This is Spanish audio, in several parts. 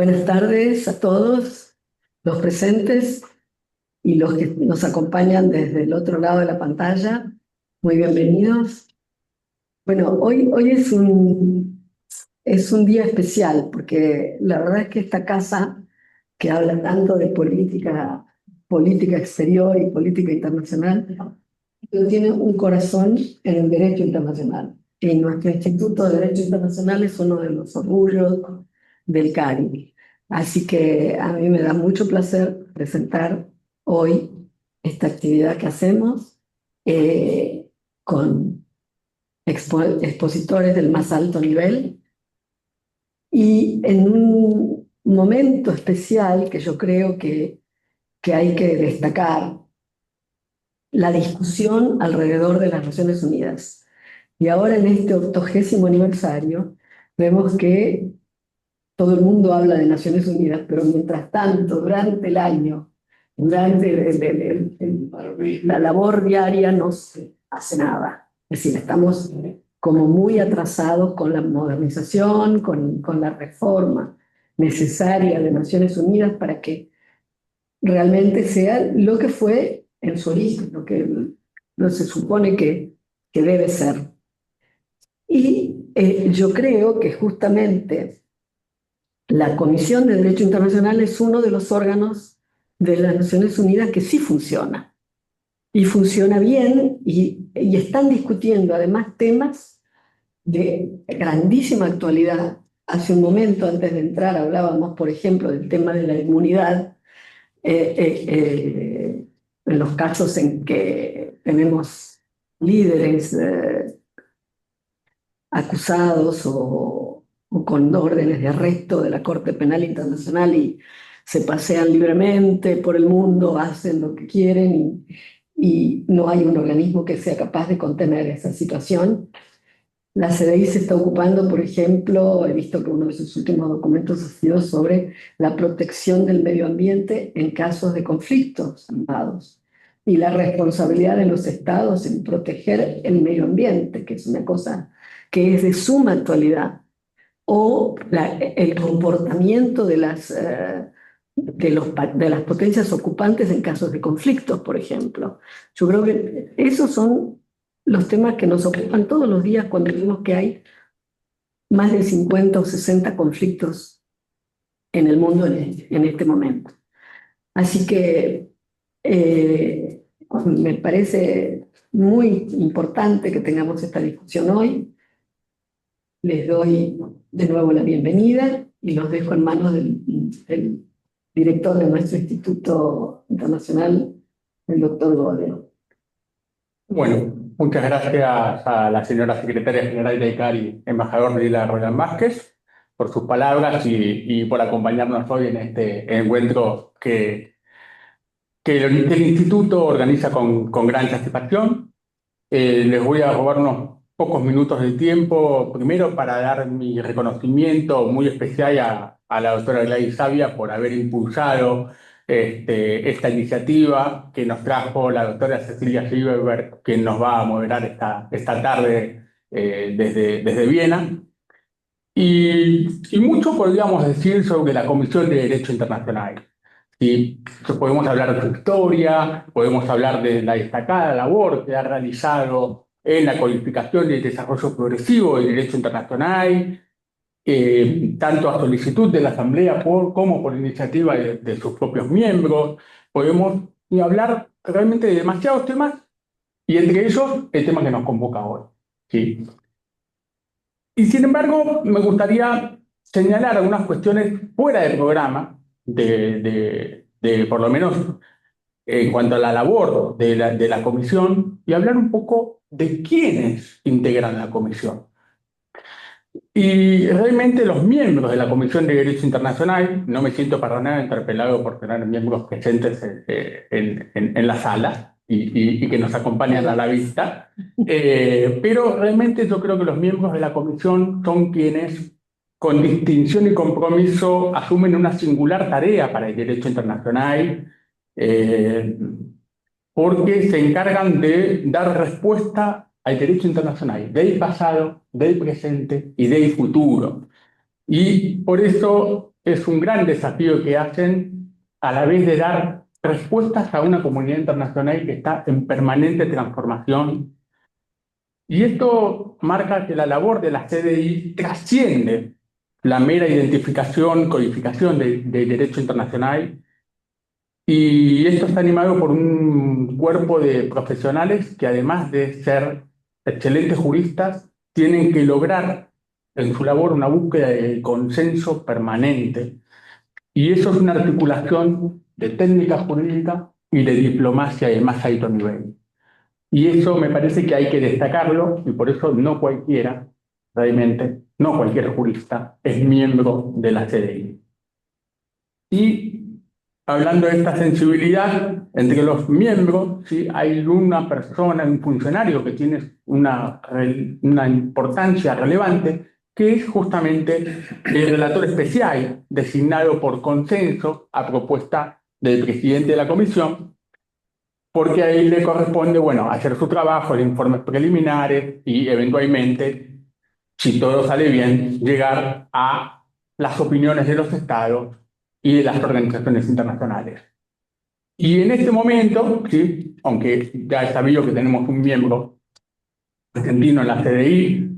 Buenas tardes a todos los presentes y los que nos acompañan desde el otro lado de la pantalla. Muy bienvenidos. Bueno, hoy es un día especial porque la verdad es que esta casa que habla tanto de política exterior y política internacional, pero tiene un corazón en el derecho internacional. Y nuestro Instituto de Derecho Internacional es uno de los orgullos del CARI. Así que a mí me da mucho placer presentar hoy esta actividad que hacemos con expositores del más alto nivel y en un momento especial que yo creo que hay que destacar la discusión alrededor de las Naciones Unidas. Y ahora en este 80º aniversario vemos que todo el mundo habla de Naciones Unidas, pero mientras tanto, durante el año, durante la labor diaria no se hace nada. Es decir, estamos como muy atrasados con la modernización, con la reforma necesaria de Naciones Unidas para que realmente sea lo que fue en su origen, lo que no se supone que debe ser. Y yo creo que justamente la Comisión de Derecho Internacional es uno de los órganos de las Naciones Unidas que sí funciona. Y funciona bien y están discutiendo además temas de grandísima actualidad. Hace un momento, antes de entrar, hablábamos, por ejemplo, del tema de la inmunidad en los casos en que tenemos líderes acusados o con órdenes de arresto de la Corte Penal Internacional y se pasean libremente por el mundo, hacen lo que quieren y no hay un organismo que sea capaz de contener esa situación. La CDI se está ocupando, por ejemplo, he visto que uno de sus últimos documentos ha sido sobre la protección del medio ambiente en casos de conflictos armados y la responsabilidad de los estados en proteger el medio ambiente, que es una cosa que es de suma actualidad, o el comportamiento de las potencias ocupantes en casos de conflictos, por ejemplo. Yo creo que esos son los temas que nos ocupan todos los días cuando vemos que hay más de 50 o 60 conflictos en el mundo en este momento. Así que me parece muy importante que tengamos esta discusión hoy. Les doy de nuevo la bienvenida y los dejo en manos del director de nuestro Instituto Internacional, el doctor Godel. Bueno, muchas gracias a la señora secretaria general de ICARI, embajador Lila Roland Vázquez, por sus palabras y por acompañarnos hoy en este encuentro que el Instituto organiza con gran satisfacción. Les voy a robar unos pocos minutos de tiempo, primero para dar mi reconocimiento muy especial a la doctora Gladys Savia por haber impulsado esta iniciativa que nos trajo la doctora Cecilia Silverberg, quien nos va a moderar esta tarde desde Viena. Y mucho podríamos decir sobre la Comisión de Derecho Internacional. ¿Sí? Podemos hablar de su historia, podemos hablar de la destacada labor que ha realizado en la codificación y el desarrollo progresivo del derecho internacional, tanto a solicitud de la Asamblea como por iniciativa de sus propios miembros. Podemos hablar realmente de demasiados temas y entre ellos el tema que nos convoca hoy. ¿Sí? Y sin embargo, me gustaría señalar algunas cuestiones fuera del programa, por lo menos en cuanto a la labor de la comisión, y hablar un poco de quiénes integran la comisión. Y realmente los miembros de la Comisión de Derecho Internacional, no me siento para nada interpelado por tener miembros presentes en la sala y que nos acompañan a la vista, pero realmente yo creo que los miembros de la Comisión son quienes, con distinción y compromiso, asumen una singular tarea para el derecho internacional, eh, porque se encargan de dar respuesta al derecho internacional, del pasado, del presente y del futuro. Y por eso es un gran desafío que hacen a la vez de dar respuestas a una comunidad internacional que está en permanente transformación. Y esto marca que la labor de la CDI trasciende la mera identificación, codificación de derecho internacional, y esto está animado por un cuerpo de profesionales que, además de ser excelentes juristas, tienen que lograr en su labor una búsqueda de consenso permanente. Y eso es una articulación de técnica jurídica y de diplomacia de más alto nivel. Y eso me parece que hay que destacarlo, y por eso no cualquiera, realmente, no cualquier jurista es miembro de la CDI. Y hablando de esta sensibilidad entre los miembros, ¿sí? Hay una persona, un funcionario que tiene una importancia relevante, que es justamente el relator especial designado por consenso a propuesta del presidente de la comisión, porque a él le corresponde, bueno, hacer su trabajo, de informes preliminares y eventualmente, si todo sale bien, llegar a las opiniones de los estados y de las organizaciones internacionales. Y en este momento, sí, aunque ya es sabido que tenemos un miembro argentino en la CDI,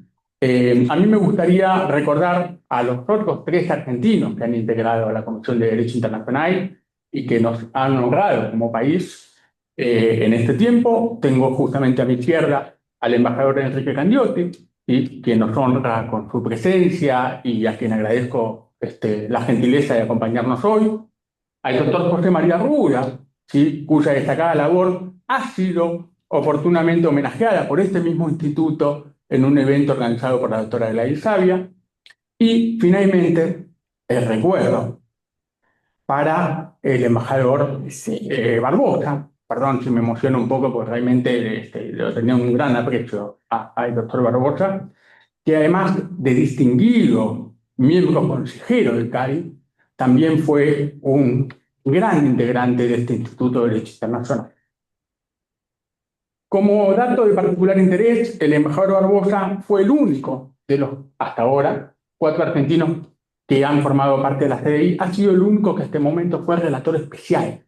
a mí me gustaría recordar a los otros tres argentinos que han integrado a la Comisión de Derecho Internacional y que nos han honrado como país en este tiempo. Tengo justamente a mi izquierda al embajador Enrique Candioti, y quien nos honra con su presencia y a quien agradezco la gentileza de acompañarnos hoy. Al doctor José María Ruda, ¿sí? Cuya destacada labor ha sido oportunamente homenajeada por este mismo instituto en un evento organizado por la doctora Gladys Sabia. Y finalmente, el recuerdo para el embajador Barbosa. Perdón si me emociono un poco, porque realmente lo tenía un gran aprecio al doctor Barbosa, que además de distinguido miembro consejero del CARI, también fue un gran integrante de este Instituto de Derecho Internacional. Como dato de particular interés, el embajador Barbosa fue el único de los, hasta ahora, cuatro argentinos que han formado parte de la CDI, ha sido el único que hasta el momento fue relator especial.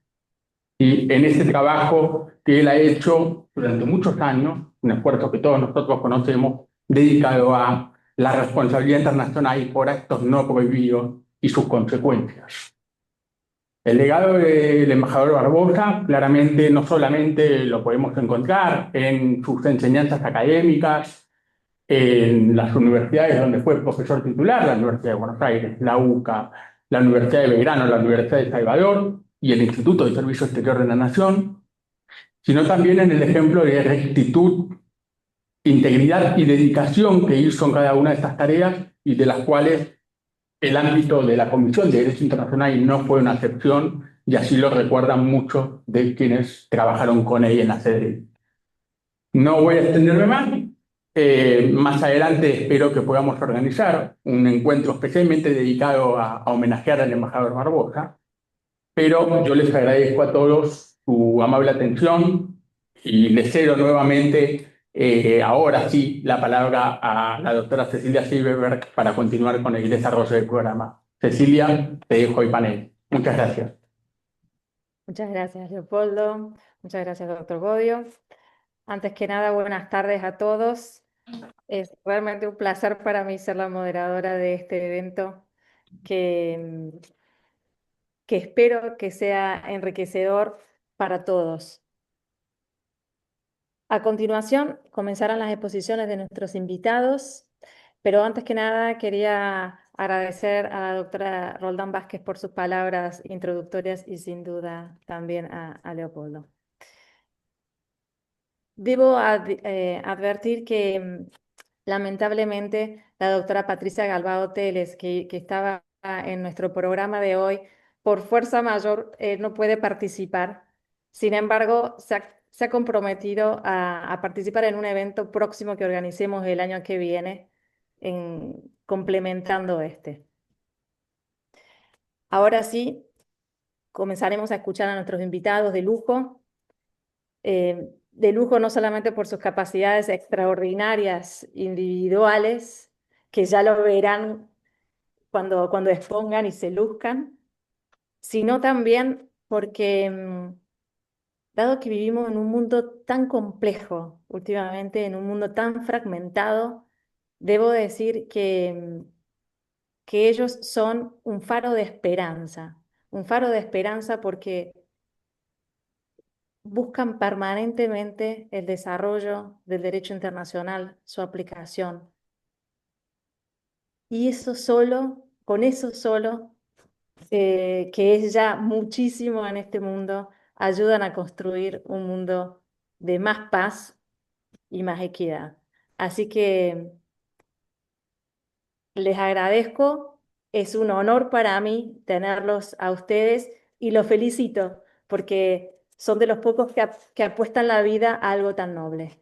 Y en ese trabajo que él ha hecho durante muchos años, un esfuerzo que todos nosotros conocemos, dedicado a la responsabilidad internacional por actos no prohibidos y sus consecuencias. El legado del embajador Barbosa claramente no solamente lo podemos encontrar en sus enseñanzas académicas, en las universidades donde fue profesor titular, la Universidad de Buenos Aires, la UCA, la Universidad de Belgrano, la Universidad de Salvador y el Instituto de Servicio Exterior de la Nación, sino también en el ejemplo de rectitud, integridad y dedicación que hizo en cada una de estas tareas, y de las cuales el ámbito de la Comisión de Derecho Internacional no fue una excepción, y así lo recuerdan muchos de quienes trabajaron con él en la sede. No voy a extenderme más. Más adelante espero que podamos organizar un encuentro especialmente dedicado a homenajear al embajador Barbosa, pero yo les agradezco a todos su amable atención y les cedo nuevamente, ahora sí, la palabra a la doctora Cecilia Silverberg para continuar con el desarrollo del programa. Cecilia, te dejo el panel. Muchas gracias. Muchas gracias, Leopoldo. Muchas gracias, doctor Bodio. Antes que nada, buenas tardes a todos. Es realmente un placer para mí ser la moderadora de este evento que, que espero que sea enriquecedor para todos. A continuación, comenzarán las exposiciones de nuestros invitados, pero antes que nada quería agradecer a la doctora Roldán Vázquez por sus palabras introductorias y sin duda también a Leopoldo. Debo advertir que lamentablemente la doctora Patricia Galbao Teles, que estaba en nuestro programa de hoy, por fuerza mayor no puede participar. Sin embargo, se ha comprometido a participar en un evento próximo que organicemos el año que viene, complementando este. Ahora sí, comenzaremos a escuchar a nuestros invitados de lujo no solamente por sus capacidades extraordinarias individuales, que ya lo verán cuando expongan y se luzcan, sino también porque, dado que vivimos en un mundo tan complejo últimamente, en un mundo tan fragmentado, debo decir que ellos son un faro de esperanza porque buscan permanentemente el desarrollo del derecho internacional, su aplicación. Y eso solo, con eso solo, que es ya muchísimo en este mundo, ayudan a construir un mundo de más paz y más equidad. Así que les agradezco, es un honor para mí tenerlos a ustedes y los felicito porque son de los pocos que apuestan la vida a algo tan noble.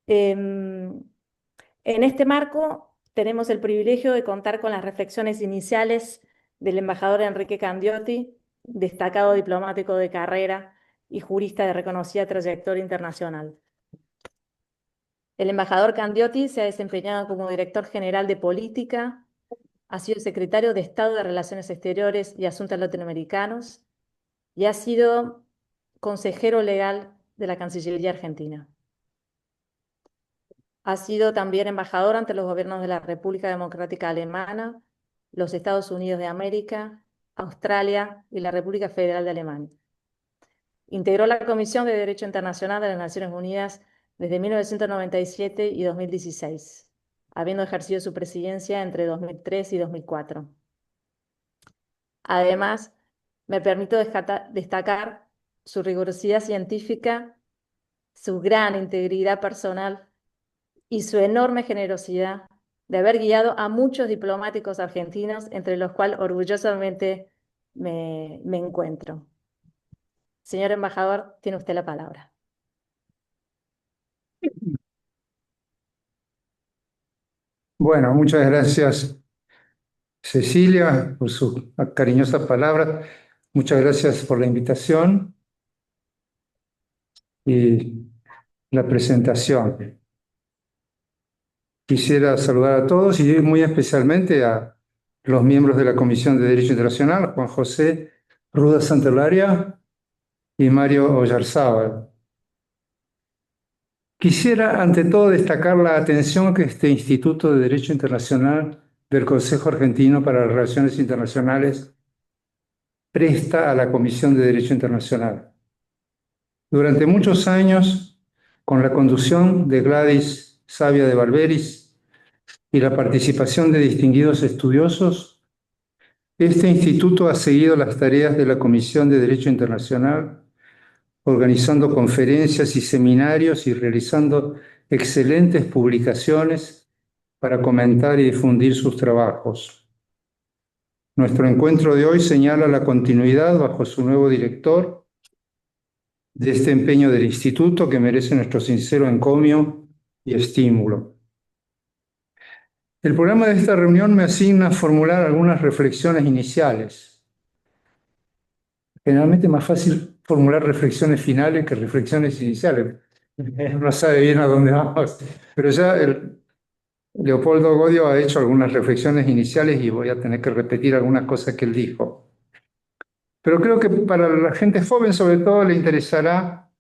En este marco tenemos el privilegio de contar con las reflexiones iniciales del embajador Enrique Candioti, destacado diplomático de carrera y jurista de reconocida trayectoria internacional. El embajador Candioti se ha desempeñado como director general de política, ha sido secretario de Estado de Relaciones Exteriores y Asuntos Latinoamericanos y ha sido consejero legal de la Cancillería Argentina. Ha sido también embajador ante los gobiernos de la República Democrática Alemana, los Estados Unidos de América, Australia y la República Federal de Alemania. Integró la Comisión de Derecho Internacional de las Naciones Unidas desde 1997 y 2016, habiendo ejercido su presidencia entre 2003 y 2004. Además, me permito destacar su rigurosidad científica, su gran integridad personal y su enorme generosidad de haber guiado a muchos diplomáticos argentinos, entre los cuales orgullosamente me encuentro. Señor embajador, tiene usted la palabra. Bueno, muchas gracias, Cecilia, por sus cariñosas palabras. Muchas gracias por la invitación y la presentación. Quisiera saludar a todos y muy especialmente a los miembros de la Comisión de Derecho Internacional, Juan José Ruda Santolaria y Mario Oyarzábal. Quisiera ante todo destacar la atención que este Instituto de Derecho Internacional del Consejo Argentino para las Relaciones Internacionales presta a la Comisión de Derecho Internacional. Durante muchos años, con la conducción de Gladys Savia de Barberis y la participación de distinguidos estudiosos, este instituto ha seguido las tareas de la Comisión de Derecho Internacional, organizando conferencias y seminarios y realizando excelentes publicaciones para comentar y difundir sus trabajos. Nuestro encuentro de hoy señala la continuidad bajo su nuevo director de este empeño del instituto que merece nuestro sincero encomio y estímulo. El programa de esta reunión me asigna a formular algunas reflexiones iniciales. Generalmente es más fácil formular reflexiones finales que reflexiones iniciales. Uno no sabe bien a dónde vamos, pero ya Leopoldo Godio ha hecho algunas reflexiones iniciales y voy a tener que repetir algunas cosas que él dijo. Pero creo que para la gente joven sobre todo le interesará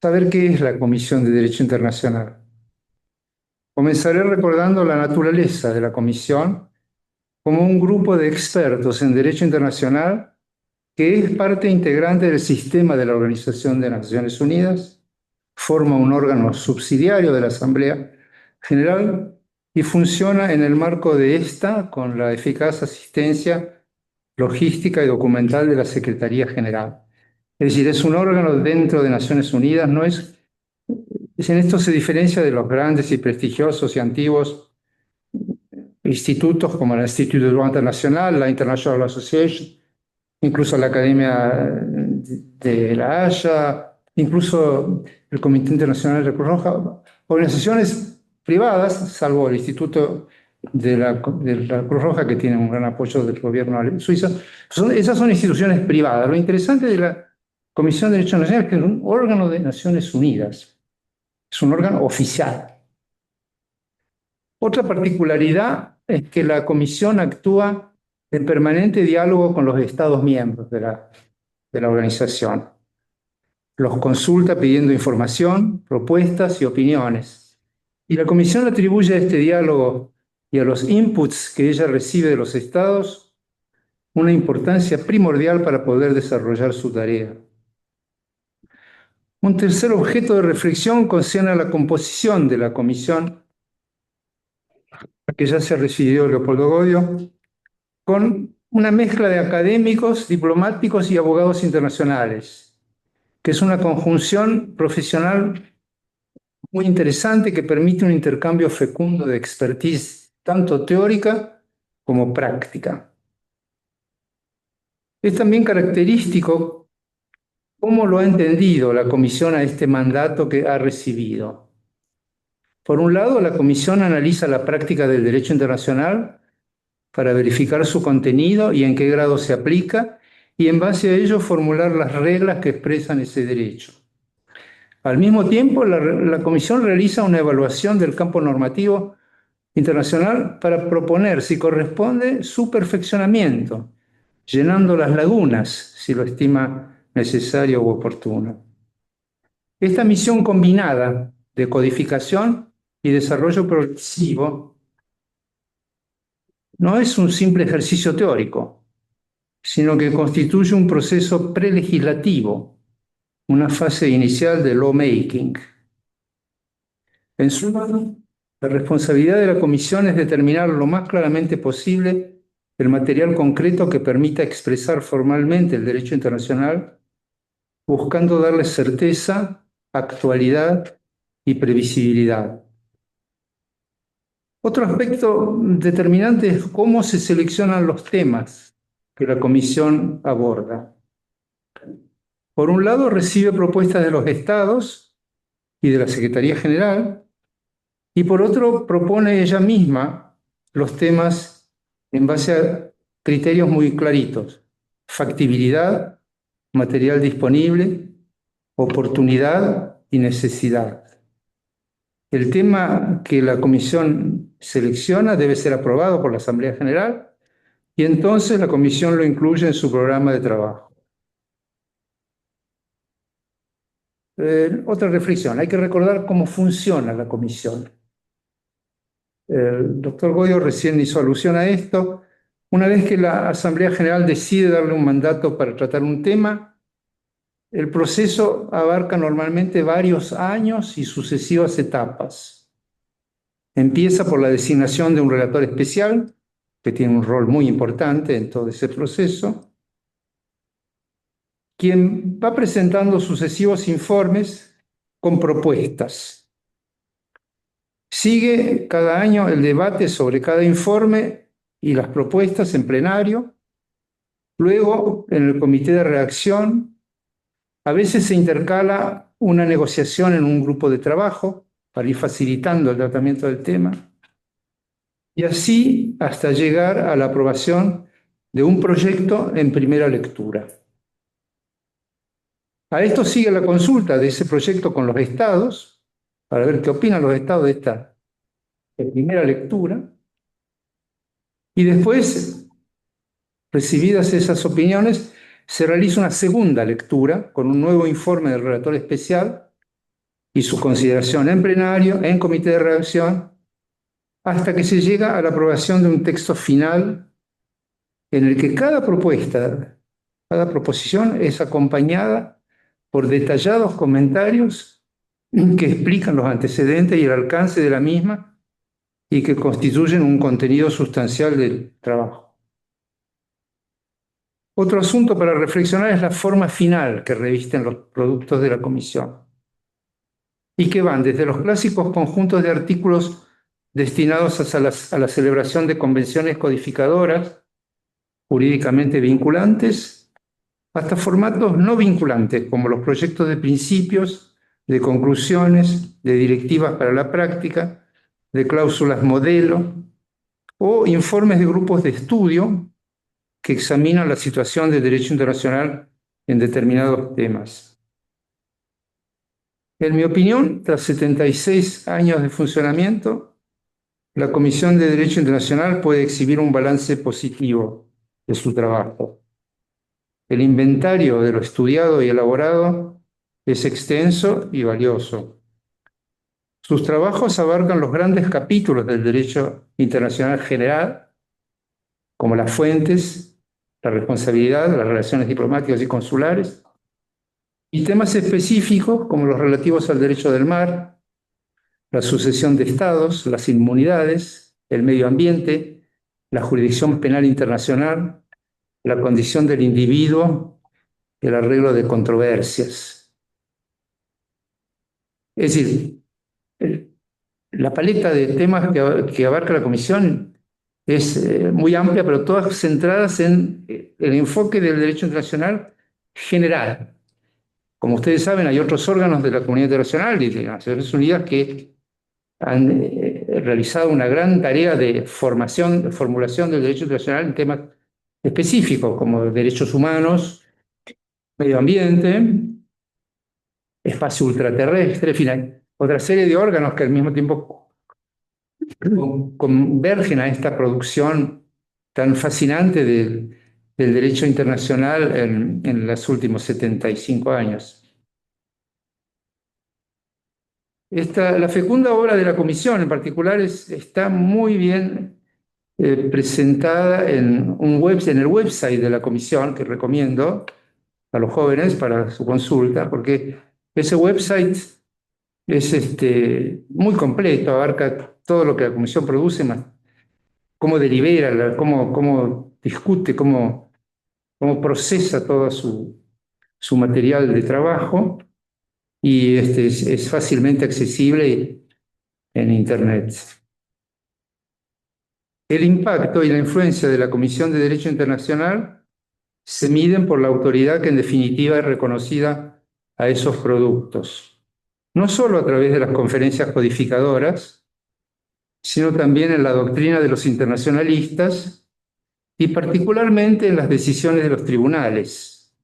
saber qué es la Comisión de Derecho Internacional. Comenzaré recordando la naturaleza de la Comisión como un grupo de expertos en Derecho Internacional que es parte integrante del sistema de la Organización de Naciones Unidas, forma un órgano subsidiario de la Asamblea General y funciona en el marco de esta con la eficaz asistencia logística y documental de la Secretaría General. Es decir, es un órgano dentro de Naciones Unidas, en esto se diferencia de los grandes y prestigiosos y antiguos institutos como el Instituto de Droit Internacional, la International Association, incluso la Academia de la Haya, incluso el Comité Internacional de Cruz Roja, organizaciones privadas, salvo el Instituto de la Cruz Roja, que tiene un gran apoyo del gobierno suizo. Esas son instituciones privadas. Lo interesante de la Comisión de Derechos Nacionales es que es un órgano de Naciones Unidas, es un órgano oficial. Otra particularidad es que la comisión actúa en permanente diálogo con los Estados miembros de la organización. Los consulta pidiendo información, propuestas y opiniones. Y la comisión atribuye a este diálogo y a los inputs que ella recibe de los estados una importancia primordial para poder desarrollar su tarea. Un tercer objeto de reflexión concierne a la composición de la comisión, que ya se refirió Leopoldo Godio, con una mezcla de académicos, diplomáticos y abogados internacionales, que es una conjunción profesional muy interesante que permite un intercambio fecundo de expertise, tanto teórica como práctica. Es también característico cómo lo ha entendido la comisión a este mandato que ha recibido. Por un lado, la comisión analiza la práctica del derecho internacional para verificar su contenido y en qué grado se aplica, y en base a ello formular las reglas que expresan ese derecho. Al mismo tiempo, la comisión realiza una evaluación del campo normativo internacional para proponer, si corresponde, su perfeccionamiento, llenando las lagunas, si lo estima necesario u oportuno. Esta misión combinada de codificación y desarrollo progresivo no es un simple ejercicio teórico, sino que constituye un proceso prelegislativo, una fase inicial de lawmaking. En suma, la responsabilidad de la comisión es determinar lo más claramente posible el material concreto que permita expresar formalmente el derecho internacional, buscando darle certeza, actualidad y previsibilidad. Otro aspecto determinante es cómo se seleccionan los temas que la comisión aborda. Por un lado, recibe propuestas de los estados y de la Secretaría General, y por otro, propone ella misma los temas en base a criterios muy claritos: factibilidad, material disponible, oportunidad y necesidad. El tema que la comisión selecciona debe ser aprobado por la Asamblea General y entonces la comisión lo incluye en su programa de trabajo. Otra reflexión: hay que recordar cómo funciona la comisión. El doctor Goyo recién hizo alusión a esto. Una vez que la Asamblea General decide darle un mandato para tratar un tema, el proceso abarca normalmente varios años y sucesivas etapas. Empieza por la designación de un relator especial, que tiene un rol muy importante en todo ese proceso, quien va presentando sucesivos informes con propuestas. Sigue cada año el debate sobre cada informe y las propuestas en plenario. Luego, en el comité de redacción, a veces se intercala una negociación en un grupo de trabajo para ir facilitando el tratamiento del tema. Y así hasta llegar a la aprobación de un proyecto en primera lectura. A esto sigue la consulta de ese proyecto con los estados, para ver qué opinan los estados de esta primera lectura. Y después, recibidas esas opiniones, se realiza una segunda lectura con un nuevo informe del relator especial y su consideración en plenario, en comité de redacción, hasta que se llega a la aprobación de un texto final en el que cada proposición es acompañada por detallados comentarios que explican los antecedentes y el alcance de la misma y que constituyen un contenido sustancial del trabajo. Otro asunto para reflexionar es la forma final que revisten los productos de la comisión y que van desde los clásicos conjuntos de artículos destinados a la celebración de convenciones codificadoras jurídicamente vinculantes, hasta formatos no vinculantes, como los proyectos de principios, de conclusiones, de directivas para la práctica, de cláusulas modelo o informes de grupos de estudio que examinan la situación del derecho internacional en determinados temas. En mi opinión, tras 76 años de funcionamiento, la Comisión de Derecho Internacional puede exhibir un balance positivo de su trabajo. El inventario de lo estudiado y elaborado es extenso y valioso. Sus trabajos abarcan los grandes capítulos del derecho internacional general, como las fuentes, la responsabilidad, las relaciones diplomáticas y consulares, y temas específicos como los relativos al derecho del mar, la sucesión de estados, las inmunidades, el medio ambiente, la jurisdicción penal internacional, la condición del individuo, el arreglo de controversias. Es decir, la paleta de temas que abarca la Comisión es muy amplia, pero todas centradas en el enfoque del derecho internacional general. Como ustedes saben, hay otros órganos de la comunidad internacional y de las Naciones Unidas que han realizado una gran tarea de formulación del derecho internacional en temas específicos, como derechos humanos, medio ambiente, espacio ultraterrestre, en fin, hay otra serie de órganos que al mismo tiempo convergen a esta producción tan fascinante del derecho internacional en los últimos 75 años. La fecunda obra de la Comisión en particular está muy bien presentada en el website de la Comisión, que recomiendo a los jóvenes para su consulta, porque ese website es muy completo, abarca todo lo que la Comisión produce, más cómo delibera, cómo discute, cómo procesa todo su material de trabajo, y es fácilmente accesible en Internet. El impacto y la influencia de la Comisión de Derecho Internacional se miden por la autoridad que en definitiva es reconocida a esos productos, no solo a través de las conferencias codificadoras, sino también en la doctrina de los internacionalistas y particularmente en las decisiones de los tribunales,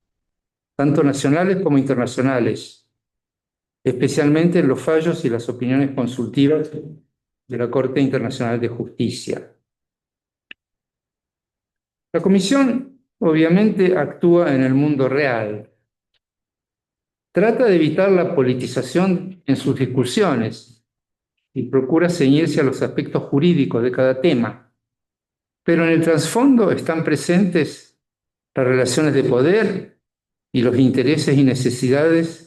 tanto nacionales como internacionales, especialmente en los fallos y las opiniones consultivas de la Corte Internacional de Justicia. La Comisión obviamente actúa en el mundo real. Trata de evitar la politización en sus discusiones y procura ceñirse a los aspectos jurídicos de cada tema. Pero en el trasfondo están presentes las relaciones de poder y los intereses y necesidades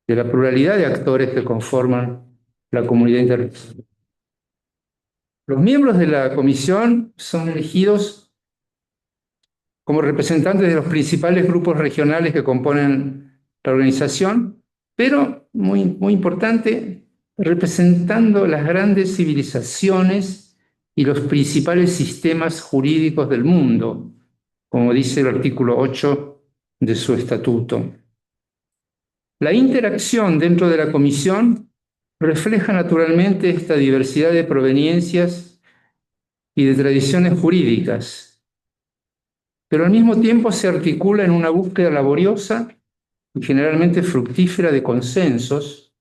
de la pluralidad de actores que conforman la comunidad internacional. Los miembros de la Comisión son elegidos como representantes de los principales grupos regionales que componen la organización, pero, muy importante, representando las grandes civilizaciones y los principales sistemas jurídicos del mundo, como dice el artículo 8 de su estatuto. La interacción dentro de la Comisión refleja naturalmente esta diversidad de proveniencias y de tradiciones jurídicas, pero al mismo tiempo se articula en una búsqueda laboriosa y generalmente fructífera de consensos,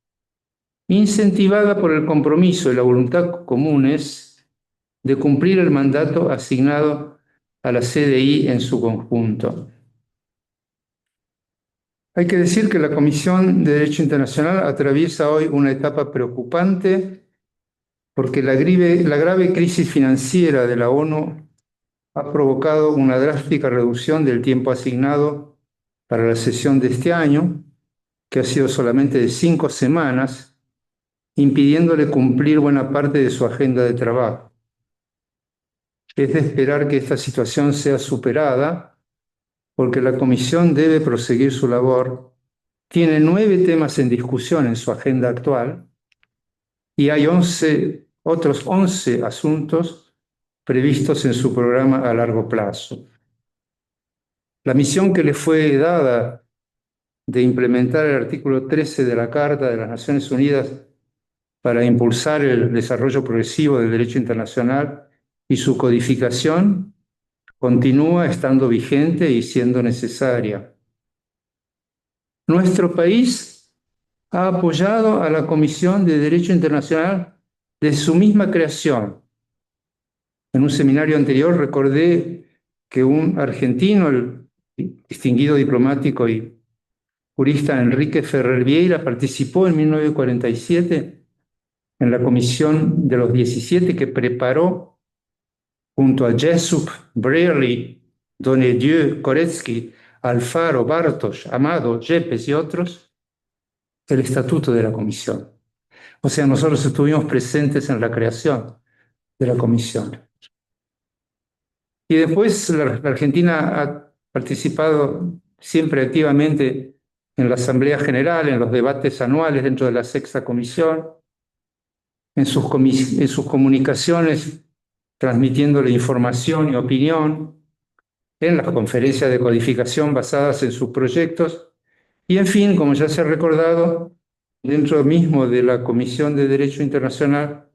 incentivada por el compromiso y la voluntad comunes de cumplir el mandato asignado a la CDI en su conjunto. Hay que decir que la Comisión de Derecho Internacional atraviesa hoy una etapa preocupante porque la grave crisis financiera de la ONU ha provocado una drástica reducción del tiempo asignado para la sesión de este año, que ha sido solamente de 5 semanas, impidiéndole cumplir buena parte de su agenda de trabajo. Es de esperar que esta situación sea superada, porque la Comisión debe proseguir su labor. Tiene 9 temas en discusión en su agenda actual y hay otros 11 asuntos previstos en su programa a largo plazo. La misión que le fue dada de implementar el artículo 13 de la Carta de las Naciones Unidas para impulsar el desarrollo progresivo del derecho internacional y su codificación continúa estando vigente y siendo necesaria. Nuestro país ha apoyado a la Comisión de Derecho Internacional desde su misma creación En un seminario anterior recordé que un argentino, el distinguido diplomático y jurista Enrique Ferrer Vieira, participó en 1947 en la comisión de los 17 que preparó junto a Jessup, Brearley, Donadieu, Koretsky, Alfaro, Bartos, Amado, Yepes y otros, el estatuto de la comisión. O sea, nosotros estuvimos presentes en la creación de la comisión. Y después la Argentina ha participado siempre activamente en la Asamblea General, en los debates anuales dentro de la sexta comisión, en sus comunicaciones, transmitiendo la información y opinión, en las conferencias de codificación basadas en sus proyectos, y en fin, como ya se ha recordado, dentro mismo de la Comisión de Derecho Internacional,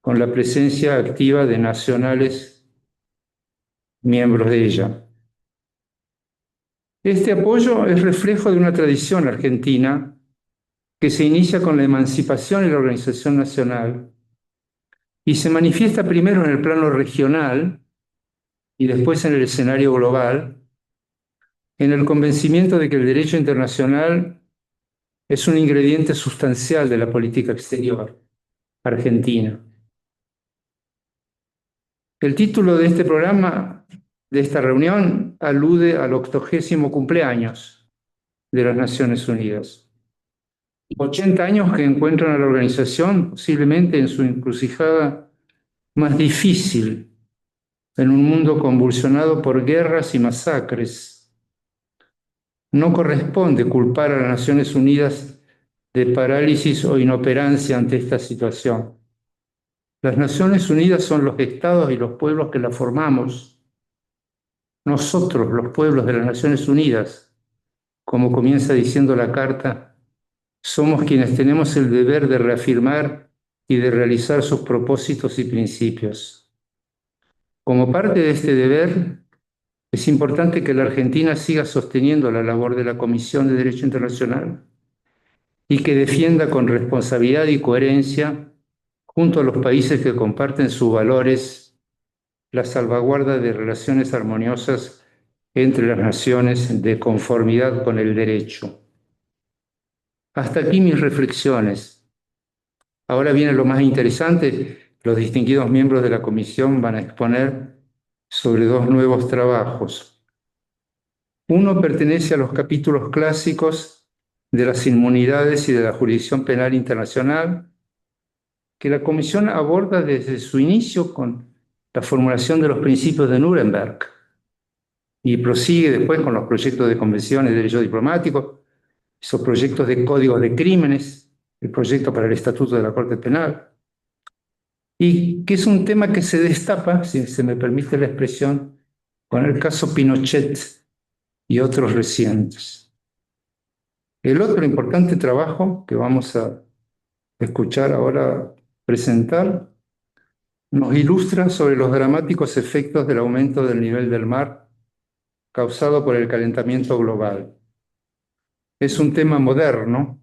con la presencia activa de nacionales miembros de ella. Este apoyo es reflejo de una tradición argentina que se inicia con la emancipación y la organización nacional y se manifiesta primero en el plano regional y después en el escenario global, en el convencimiento de que el derecho internacional es un ingrediente sustancial de la política exterior argentina. El título de este programa, de esta reunión, alude al 80º cumpleaños de las Naciones Unidas. 80 años que encuentran a la organización posiblemente en su encrucijada más difícil, en un mundo convulsionado por guerras y masacres. No corresponde culpar a las Naciones Unidas de parálisis o inoperancia ante esta situación. Las Naciones Unidas son los estados y los pueblos que la formamos. Nosotros, los pueblos de las Naciones Unidas, como comienza diciendo la carta, somos quienes tenemos el deber de reafirmar y de realizar sus propósitos y principios. Como parte de este deber, es importante que la Argentina siga sosteniendo la labor de la Comisión de Derecho Internacional y que defienda con responsabilidad y coherencia, junto a los países que comparten sus valores, la salvaguarda de relaciones armoniosas entre las naciones de conformidad con el derecho. Hasta aquí mis reflexiones. Ahora viene lo más interesante. Los distinguidos miembros de la comisión van a exponer sobre dos nuevos trabajos. Uno pertenece a los capítulos clásicos de las inmunidades y de la jurisdicción penal internacional, que la comisión aborda desde su inicio con la formulación de los principios de Nuremberg y prosigue después con los proyectos de convenciones de derecho diplomático, esos proyectos de códigos de crímenes, el proyecto para el Estatuto de la Corte Penal, y que es un tema que se destapa, si se me permite la expresión, con el caso Pinochet y otros recientes. El otro importante trabajo que vamos a escuchar ahora presentar nos ilustra sobre los dramáticos efectos del aumento del nivel del mar causado por el calentamiento global. Es un tema moderno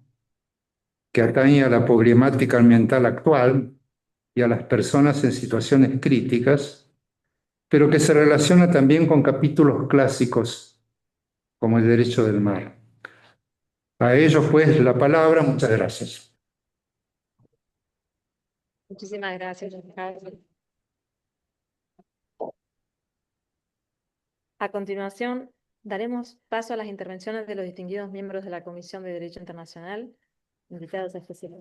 que atañe a la problemática ambiental actual y a las personas en situaciones críticas, pero que se relaciona también con capítulos clásicos como el derecho del mar. A ello, pues, la palabra. Muchas gracias. Muchísimas gracias, Ricardo. A continuación, daremos paso a las intervenciones de los distinguidos miembros de la Comisión de Derecho Internacional, invitados especiales,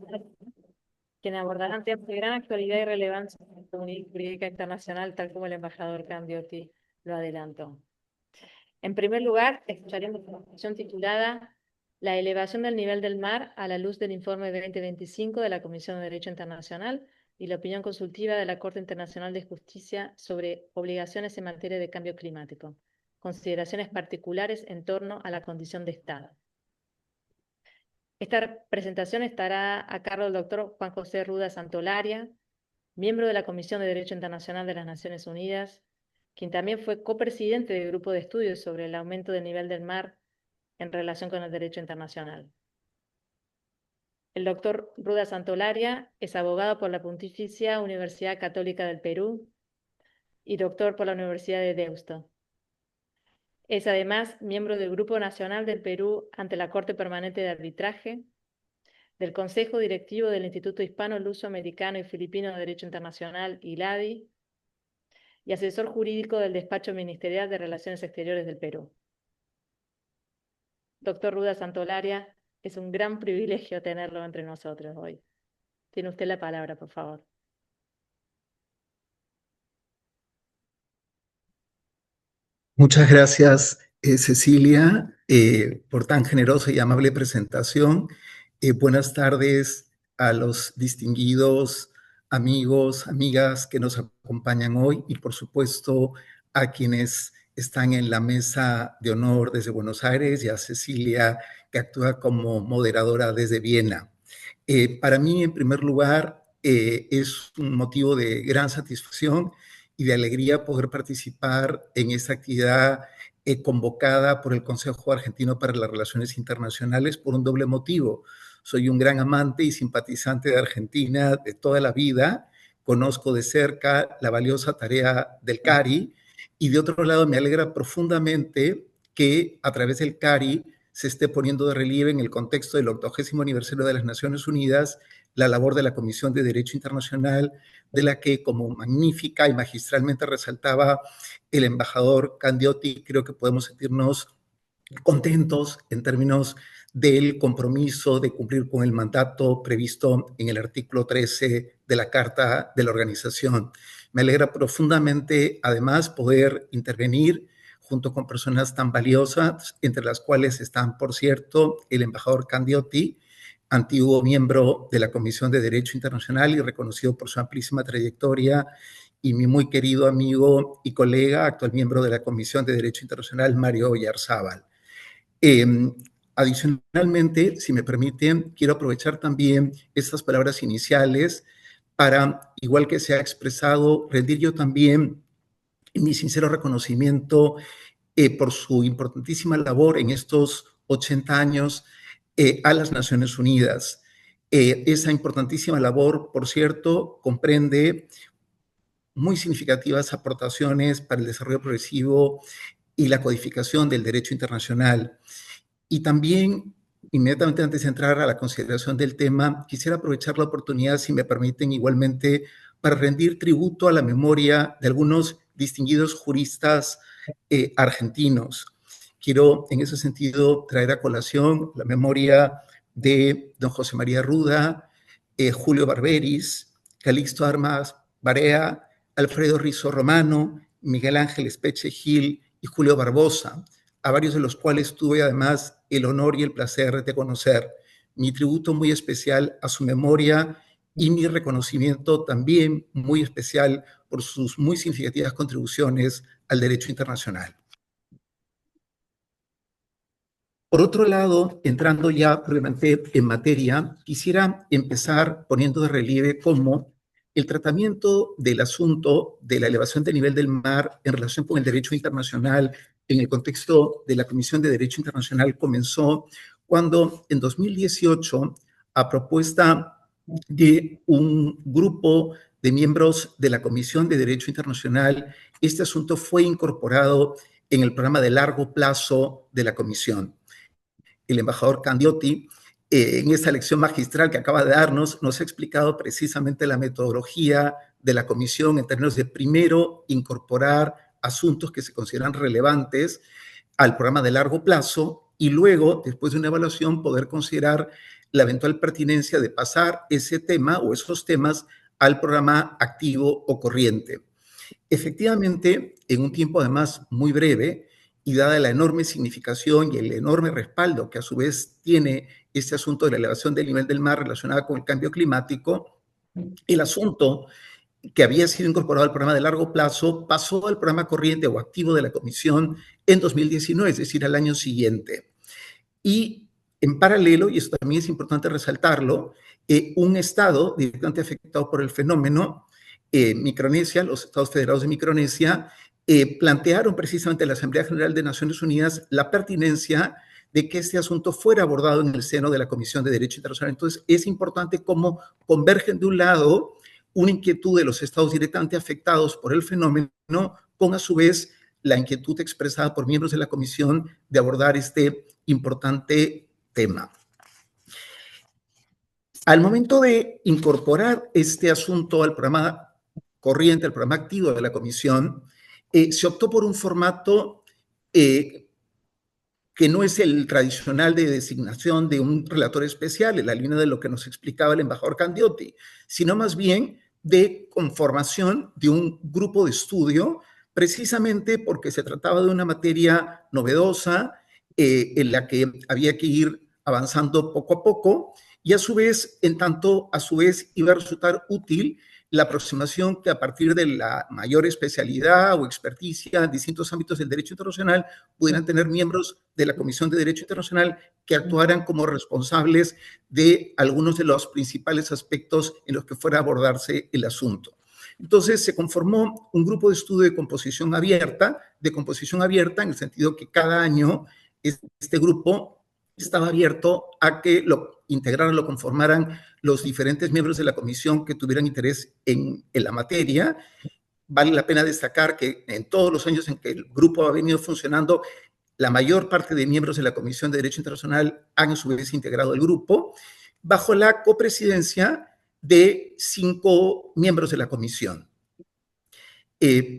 quienes abordarán temas de gran actualidad y relevancia en la comunidad jurídica internacional, tal como el embajador Candiotti lo adelantó. En primer lugar, escucharemos la presentación titulada La elevación del nivel del mar a la luz del informe 2025 de la Comisión de Derecho Internacional y la opinión consultiva de la Corte Internacional de Justicia sobre obligaciones en materia de cambio climático, consideraciones particulares en torno a la condición de Estado. Esta presentación estará a cargo del doctor Juan José Ruda Santolaria, miembro de la Comisión de Derecho Internacional de las Naciones Unidas, quien también fue copresidente del Grupo de Estudios sobre el aumento del nivel del mar en relación con el derecho internacional. El doctor Ruda Santolaria es abogado por la Pontificia Universidad Católica del Perú, y doctor por la Universidad de Deusto. Es además miembro del Grupo Nacional del Perú ante la Corte Permanente de Arbitraje, del Consejo Directivo del Instituto Hispano Luso-Americano y Filipino de Derecho Internacional, ILADI, y asesor jurídico del Despacho Ministerial de Relaciones Exteriores del Perú. Doctor Ruda Santolaria, es un gran privilegio tenerlo entre nosotros hoy. Tiene usted la palabra, por favor. Muchas gracias, Cecilia, por tan generosa y amable presentación. Buenas tardes a los distinguidos amigos, amigas que nos acompañan hoy y, por supuesto, a quienes están en la mesa de honor desde Buenos Aires y a Cecilia, que actúa como moderadora desde Viena. Para mí, en primer lugar, es un motivo de gran satisfacción y de alegría poder participar en esta actividad convocada por el Consejo Argentino para las Relaciones Internacionales por un doble motivo. Soy un gran amante y simpatizante de Argentina de toda la vida, conozco de cerca la valiosa tarea del CARI y de otro lado me alegra profundamente que a través del CARI se esté poniendo de relieve en el contexto del 80º aniversario de las Naciones Unidas la labor de la Comisión de Derecho Internacional, de la que, como magnífica y magistralmente resaltaba el embajador Candioti, creo que podemos sentirnos contentos en términos del compromiso de cumplir con el mandato previsto en el artículo 13 de la Carta de la Organización. Me alegra profundamente, además, poder intervenir junto con personas tan valiosas, entre las cuales están, por cierto, el embajador Candioti, antiguo miembro de la Comisión de Derecho Internacional y reconocido por su amplísima trayectoria, y mi muy querido amigo y colega, actual miembro de la Comisión de Derecho Internacional, Mario Oyarzábal. Adicionalmente, si me permiten, quiero aprovechar también estas palabras iniciales para, igual que se ha expresado, rendir yo también mi sincero reconocimiento por su importantísima labor en estos 80 años a las Naciones Unidas. Esa importantísima labor, por cierto, comprende muy significativas aportaciones para el desarrollo progresivo y la codificación del derecho internacional. Y también, inmediatamente antes de entrar a la consideración del tema, quisiera aprovechar la oportunidad, si me permiten, igualmente, para rendir tributo a la memoria de algunos distinguidos juristas argentinos. Quiero, en ese sentido, traer a colación la memoria de don José María Ruda, Julio Barberis, Calixto Armas Barea, Alfredo Rizzo Romano, Miguel Ángel Espeche Gil y Julio Barbosa, a varios de los cuales tuve además el honor y el placer de conocer. Mi tributo muy especial a su memoria y mi reconocimiento también muy especial por sus muy significativas contribuciones al derecho internacional. Por otro lado, entrando ya probablemente en materia, quisiera empezar poniendo de relieve cómo el tratamiento del asunto de la elevación del nivel del mar en relación con el derecho internacional en el contexto de la Comisión de Derecho Internacional comenzó cuando en 2018, a propuesta de un grupo de miembros de la Comisión de Derecho Internacional, este asunto fue incorporado en el programa de largo plazo de la Comisión. El embajador Candioti, en esta lección magistral que acaba de darnos, nos ha explicado precisamente la metodología de la comisión en términos de, primero, incorporar asuntos que se consideran relevantes al programa de largo plazo y luego, después de una evaluación, poder considerar la eventual pertinencia de pasar ese tema o esos temas al programa activo o corriente. Efectivamente, en un tiempo además muy breve, y dada la enorme significación y el enorme respaldo que a su vez tiene este asunto de la elevación del nivel del mar relacionada con el cambio climático, el asunto que había sido incorporado al programa de largo plazo pasó al programa corriente o activo de la Comisión en 2019, es decir, al año siguiente. Y en paralelo, y esto también es importante resaltarlo, un estado directamente afectado por el fenómeno, Micronesia, los Estados Federados de Micronesia, plantearon precisamente a la Asamblea General de Naciones Unidas la pertinencia de que este asunto fuera abordado en el seno de la Comisión de Derecho Internacional. Entonces, es importante cómo convergen de un lado una inquietud de los estados directamente afectados por el fenómeno con a su vez la inquietud expresada por miembros de la comisión de abordar este importante tema. Al momento de incorporar este asunto al programa corriente, al programa activo de la comisión, se optó por un formato que no es el tradicional de designación de un relator especial, en la línea de lo que nos explicaba el embajador Candioti, sino más bien de conformación de un grupo de estudio, precisamente porque se trataba de una materia novedosa en la que había que ir avanzando poco a poco y a su vez, en tanto, a su vez iba a resultar útil la aproximación que a partir de la mayor especialidad o experticia en distintos ámbitos del derecho internacional pudieran tener miembros de la Comisión de Derecho Internacional que actuaran como responsables de algunos de los principales aspectos en los que fuera a abordarse el asunto. Entonces se conformó un grupo de estudio de composición abierta en el sentido que cada año este grupo estaba abierto a que lo integraran, lo conformaran los diferentes miembros de la comisión que tuvieran interés en la materia. Vale la pena destacar que en todos los años en que el grupo ha venido funcionando, la mayor parte de miembros de la Comisión de Derecho Internacional han a su vez integrado el grupo, bajo la copresidencia de 5 miembros de la comisión.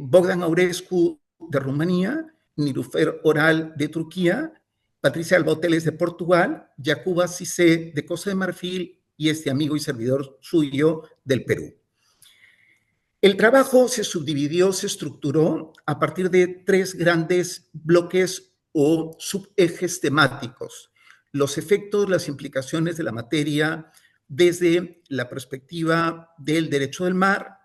Bogdan Aurescu de Rumanía, Nilüfer Oral de Turquía, Patricia Galbao Teles de Portugal, Yacuba Cissé de Costa de Marfil y este amigo y servidor suyo del Perú. El trabajo se subdividió, se estructuró a partir de 3 grandes bloques o subejes temáticos: los efectos, las implicaciones de la materia desde la perspectiva del derecho del mar,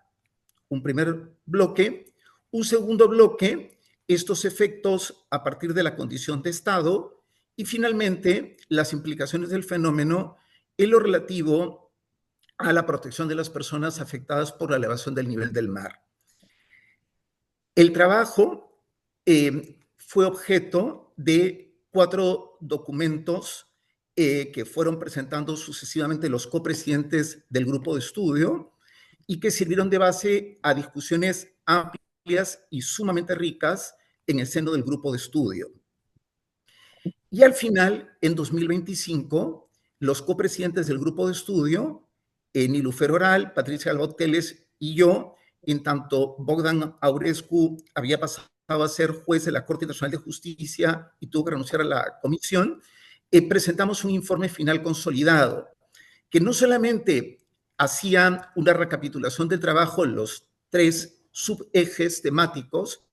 un primer bloque; un segundo bloque, estos efectos a partir de la condición de Estado; y finalmente, las implicaciones del fenómeno en lo relativo a la protección de las personas afectadas por la elevación del nivel del mar. El trabajo fue objeto de 4 documentos que fueron presentando sucesivamente los copresidentes del grupo de estudio y que sirvieron de base a discusiones amplias y sumamente ricas en el seno del grupo de estudio. Y al final, en 2025, los copresidentes del grupo de estudio, Nilüfer Oral, Patricia Galbao Teles y yo, en tanto Bogdan Aurescu había pasado a ser juez de la Corte Internacional de Justicia y tuvo que renunciar a la comisión, presentamos un informe final consolidado que no solamente hacía una recapitulación del trabajo en los 3 subejes temáticos,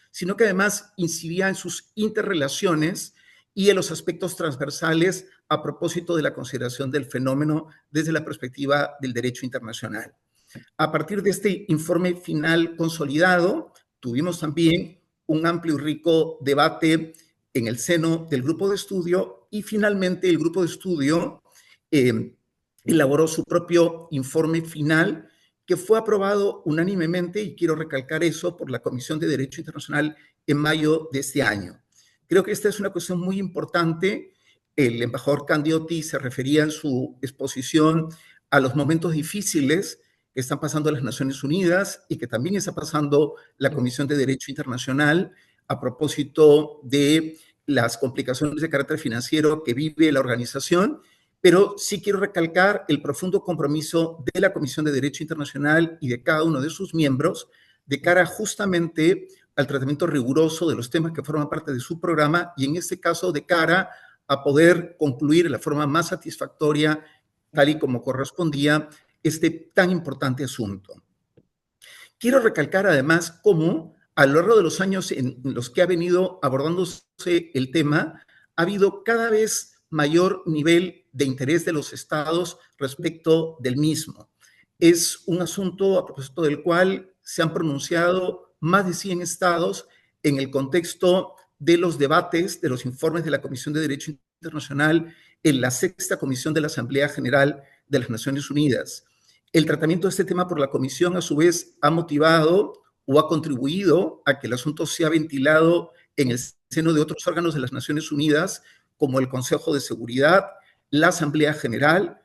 sino que además incidía en sus interrelaciones y en los aspectos transversales a propósito de la consideración del fenómeno desde la perspectiva del derecho internacional. A partir de este informe final consolidado, tuvimos también un amplio y rico debate en el seno del grupo de estudio y finalmente el grupo de estudio elaboró su propio informe final que fue aprobado unánimemente, y quiero recalcar eso, por la Comisión de Derecho Internacional en mayo de este año. Creo que esta es una cuestión muy importante. El embajador Candioti se refería en su exposición a los momentos difíciles que están pasando las Naciones Unidas y que también está pasando la Comisión de Derecho Internacional a propósito de las complicaciones de carácter financiero que vive la organización, pero sí quiero recalcar el profundo compromiso de la Comisión de Derecho Internacional y de cada uno de sus miembros de cara justamente al tratamiento riguroso de los temas que forman parte de su programa y en este caso de cara a poder concluir de la forma más satisfactoria, tal y como correspondía, este tan importante asunto. Quiero recalcar además cómo a lo largo de los años en los que ha venido abordándose el tema, ha habido cada vez mayor nivel de interés de los estados respecto del mismo. Es un asunto a propósito del cual se han pronunciado más de 100 estados en el contexto de los debates de los informes de la Comisión de Derecho Internacional en la 6ª Comisión de la Asamblea General de las Naciones Unidas. El tratamiento de este tema por la Comisión, a su vez, ha motivado o ha contribuido a que el asunto sea ventilado en el seno de otros órganos de las Naciones Unidas, como el Consejo de Seguridad, la Asamblea General,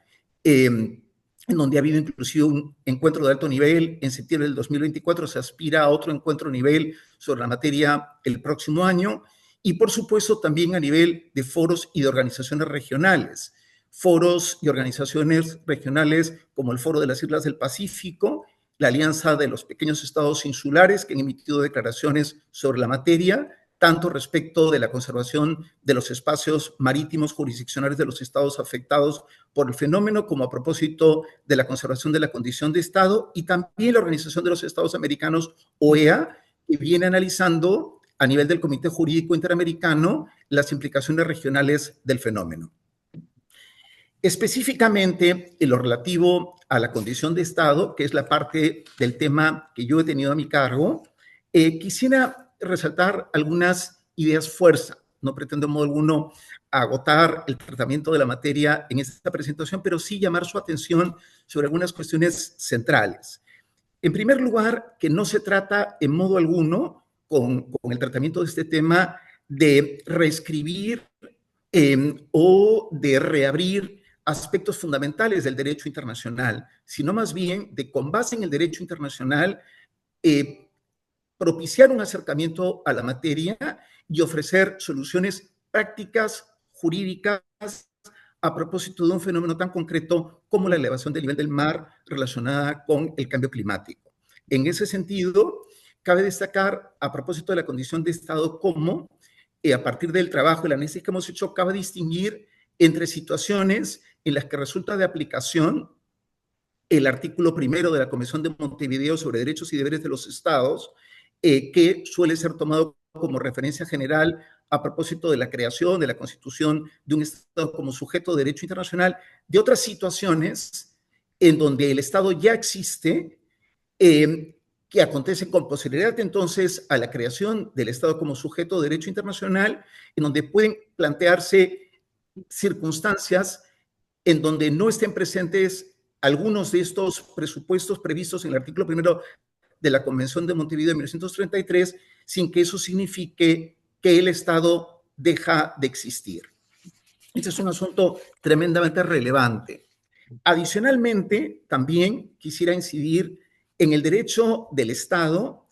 en donde ha habido inclusive un encuentro de alto nivel en septiembre del 2024, se aspira a otro encuentro a nivel sobre la materia el próximo año, y por supuesto también a nivel de foros y de organizaciones regionales. Foros y organizaciones regionales como el Foro de las Islas del Pacífico, la Alianza de los Pequeños Estados Insulares, que han emitido declaraciones sobre la materia, tanto respecto de la conservación de los espacios marítimos jurisdiccionales de los estados afectados por el fenómeno, como a propósito de la conservación de la condición de estado, y también la Organización de los Estados Americanos, OEA, que viene analizando a nivel del Comité Jurídico Interamericano las implicaciones regionales del fenómeno. Específicamente en lo relativo a la condición de estado, que es la parte del tema que yo he tenido a mi cargo, quisiera resaltar algunas ideas fuerza. No pretendo en modo alguno agotar el tratamiento de la materia en esta presentación, pero sí llamar su atención sobre algunas cuestiones centrales. En primer lugar, que no se trata en modo alguno, con el tratamiento de este tema, de reescribir o de reabrir aspectos fundamentales del derecho internacional, sino más bien de, con base en el derecho internacional, propiciar un acercamiento a la materia y ofrecer soluciones prácticas, jurídicas, a propósito de un fenómeno tan concreto como la elevación del nivel del mar relacionada con el cambio climático. En ese sentido, cabe destacar, a propósito de la condición de estado, cómo, a partir del trabajo y el análisis que hemos hecho, cabe distinguir entre situaciones en las que resulta de aplicación el artículo primero de la Convención de Montevideo sobre Derechos y Deberes de los Estados, que suele ser tomado como referencia general a propósito de la creación, de la constitución de un Estado como sujeto de derecho internacional, de otras situaciones en donde el Estado ya existe, que acontece con posterioridad entonces a la creación del Estado como sujeto de derecho internacional, en donde pueden plantearse circunstancias en donde no estén presentes algunos de estos presupuestos previstos en el artículo primero de la Convención de Montevideo de 1933, sin que eso signifique que el Estado deja de existir. Este es un asunto tremendamente relevante. Adicionalmente, también quisiera incidir en el derecho del Estado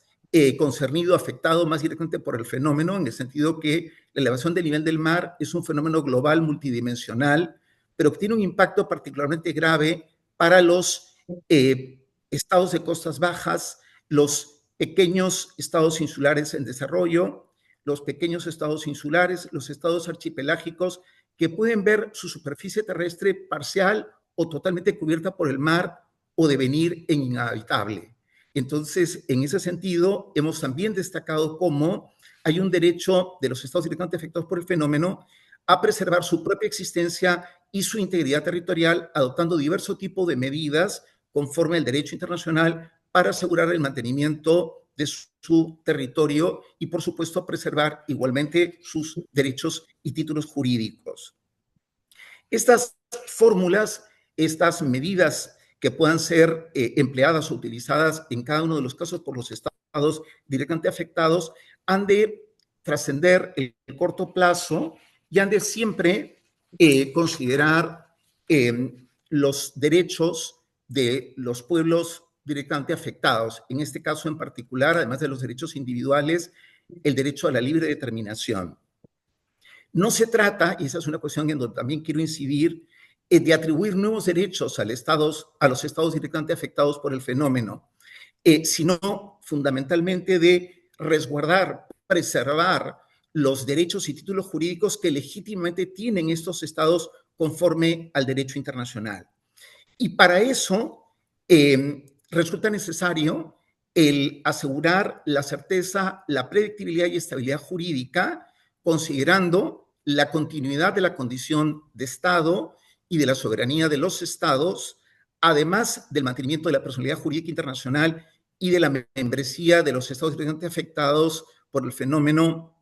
concernido, afectado más directamente por el fenómeno, en el sentido que la elevación del nivel del mar es un fenómeno global, multidimensional, pero que tiene un impacto particularmente grave para los estados de costas bajas, los pequeños estados insulares en desarrollo, los pequeños estados insulares, los estados archipelágicos, que pueden ver su superficie terrestre parcial o totalmente cubierta por el mar o devenir en inhabitable. Entonces, en ese sentido, hemos también destacado cómo hay un derecho de los estados directamente afectados por el fenómeno a preservar su propia existencia y su integridad territorial, adoptando diversos tipos de medidas conforme al derecho internacional para asegurar el mantenimiento de su territorio y, por supuesto, preservar igualmente sus derechos y títulos jurídicos. Estas fórmulas, estas medidas que puedan ser empleadas o utilizadas en cada uno de los casos por los estados directamente afectados, han de trascender el corto plazo y han de siempre considerar los derechos de los pueblos directamente afectados. En este caso en particular, además de los derechos individuales, el derecho a la libre determinación. No se trata, y esa es una cuestión en donde también quiero incidir, de atribuir nuevos derechos a los estados directamente afectados por el fenómeno, sino fundamentalmente de resguardar, preservar los derechos y títulos jurídicos que legítimamente tienen estos estados conforme al derecho internacional. Y para eso resulta necesario el asegurar la certeza, la predictibilidad y estabilidad jurídica, considerando la continuidad de la condición de Estado y de la soberanía de los Estados, además del mantenimiento de la personalidad jurídica internacional y de la membresía de los Estados directamente afectados por el fenómeno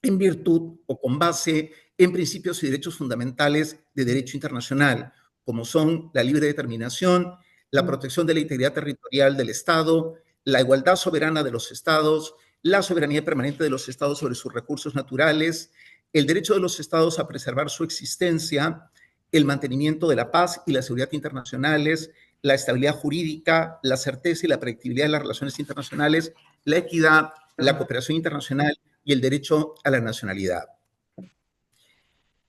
en virtud o con base en principios y derechos fundamentales de derecho internacional, como son la libre determinación, la protección de la integridad territorial del Estado, la igualdad soberana de los Estados, la soberanía permanente de los Estados sobre sus recursos naturales, el derecho de los Estados a preservar su existencia, el mantenimiento de la paz y la seguridad internacionales, la estabilidad jurídica, la certeza y la predictibilidad de las relaciones internacionales, la equidad, la cooperación internacional y el derecho a la nacionalidad.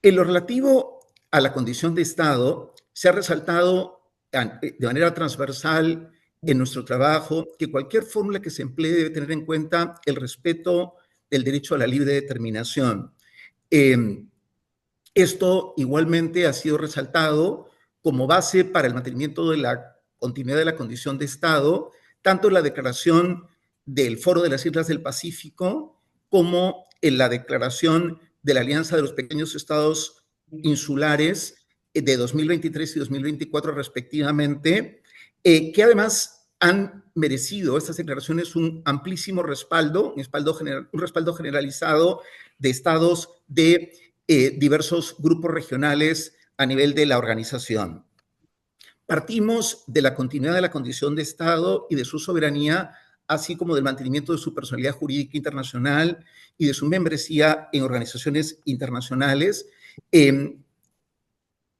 En lo relativo a la condición de Estado, se ha resaltado de manera transversal en nuestro trabajo que cualquier fórmula que se emplee debe tener en cuenta el respeto del derecho a la libre determinación. Esto igualmente ha sido resaltado como base para el mantenimiento de la continuidad de la condición de Estado, tanto en la Declaración del Foro de las Islas del Pacífico como en la Declaración de la Alianza de los Pequeños Estados Insulares de 2023 y 2024 respectivamente, que además han merecido estas declaraciones un amplísimo respaldo, un respaldo generalizado de estados de diversos grupos regionales a nivel de la organización. Partimos de la continuidad de la condición de Estado y de su soberanía, así como del mantenimiento de su personalidad jurídica internacional y de su membresía en organizaciones internacionales,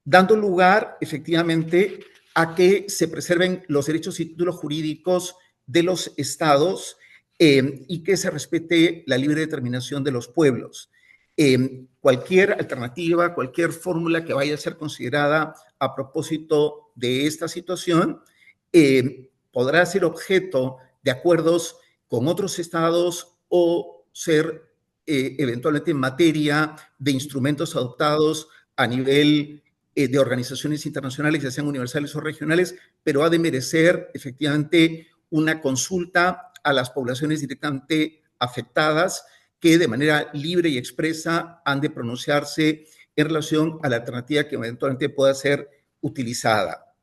dando lugar efectivamente a que se preserven los derechos y títulos jurídicos de los estados y que se respete la libre determinación de los pueblos. Cualquier alternativa, cualquier fórmula que vaya a ser considerada a propósito de esta situación podrá ser objeto de acuerdos con otros estados o ser eventualmente en materia de instrumentos adoptados a nivel de organizaciones internacionales, ya sean universales o regionales, pero ha de merecer efectivamente una consulta a las poblaciones directamente afectadas que de manera libre y expresa han de pronunciarse en relación a la alternativa que eventualmente pueda ser utilizada.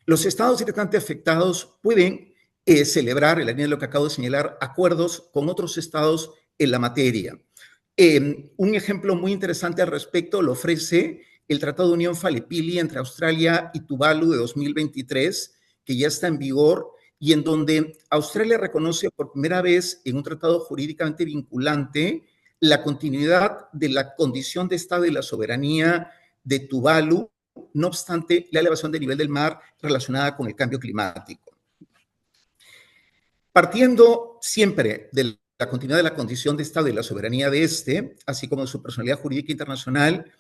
Los estados directamente afectados pueden celebrar, en la línea de lo que acabo de señalar, acuerdos con otros estados en la materia. Un ejemplo muy interesante al respecto lo ofrece el Tratado de Unión Falepili entre Australia y Tuvalu de 2023, que ya está en vigor y en donde Australia reconoce por primera vez en un tratado jurídicamente vinculante la continuidad de la condición de Estado y la soberanía de Tuvalu, no obstante la elevación del nivel del mar relacionada con el cambio climático. Partiendo siempre de la continuidad de la condición de Estado y la soberanía de este, así como de su personalidad jurídica internacional,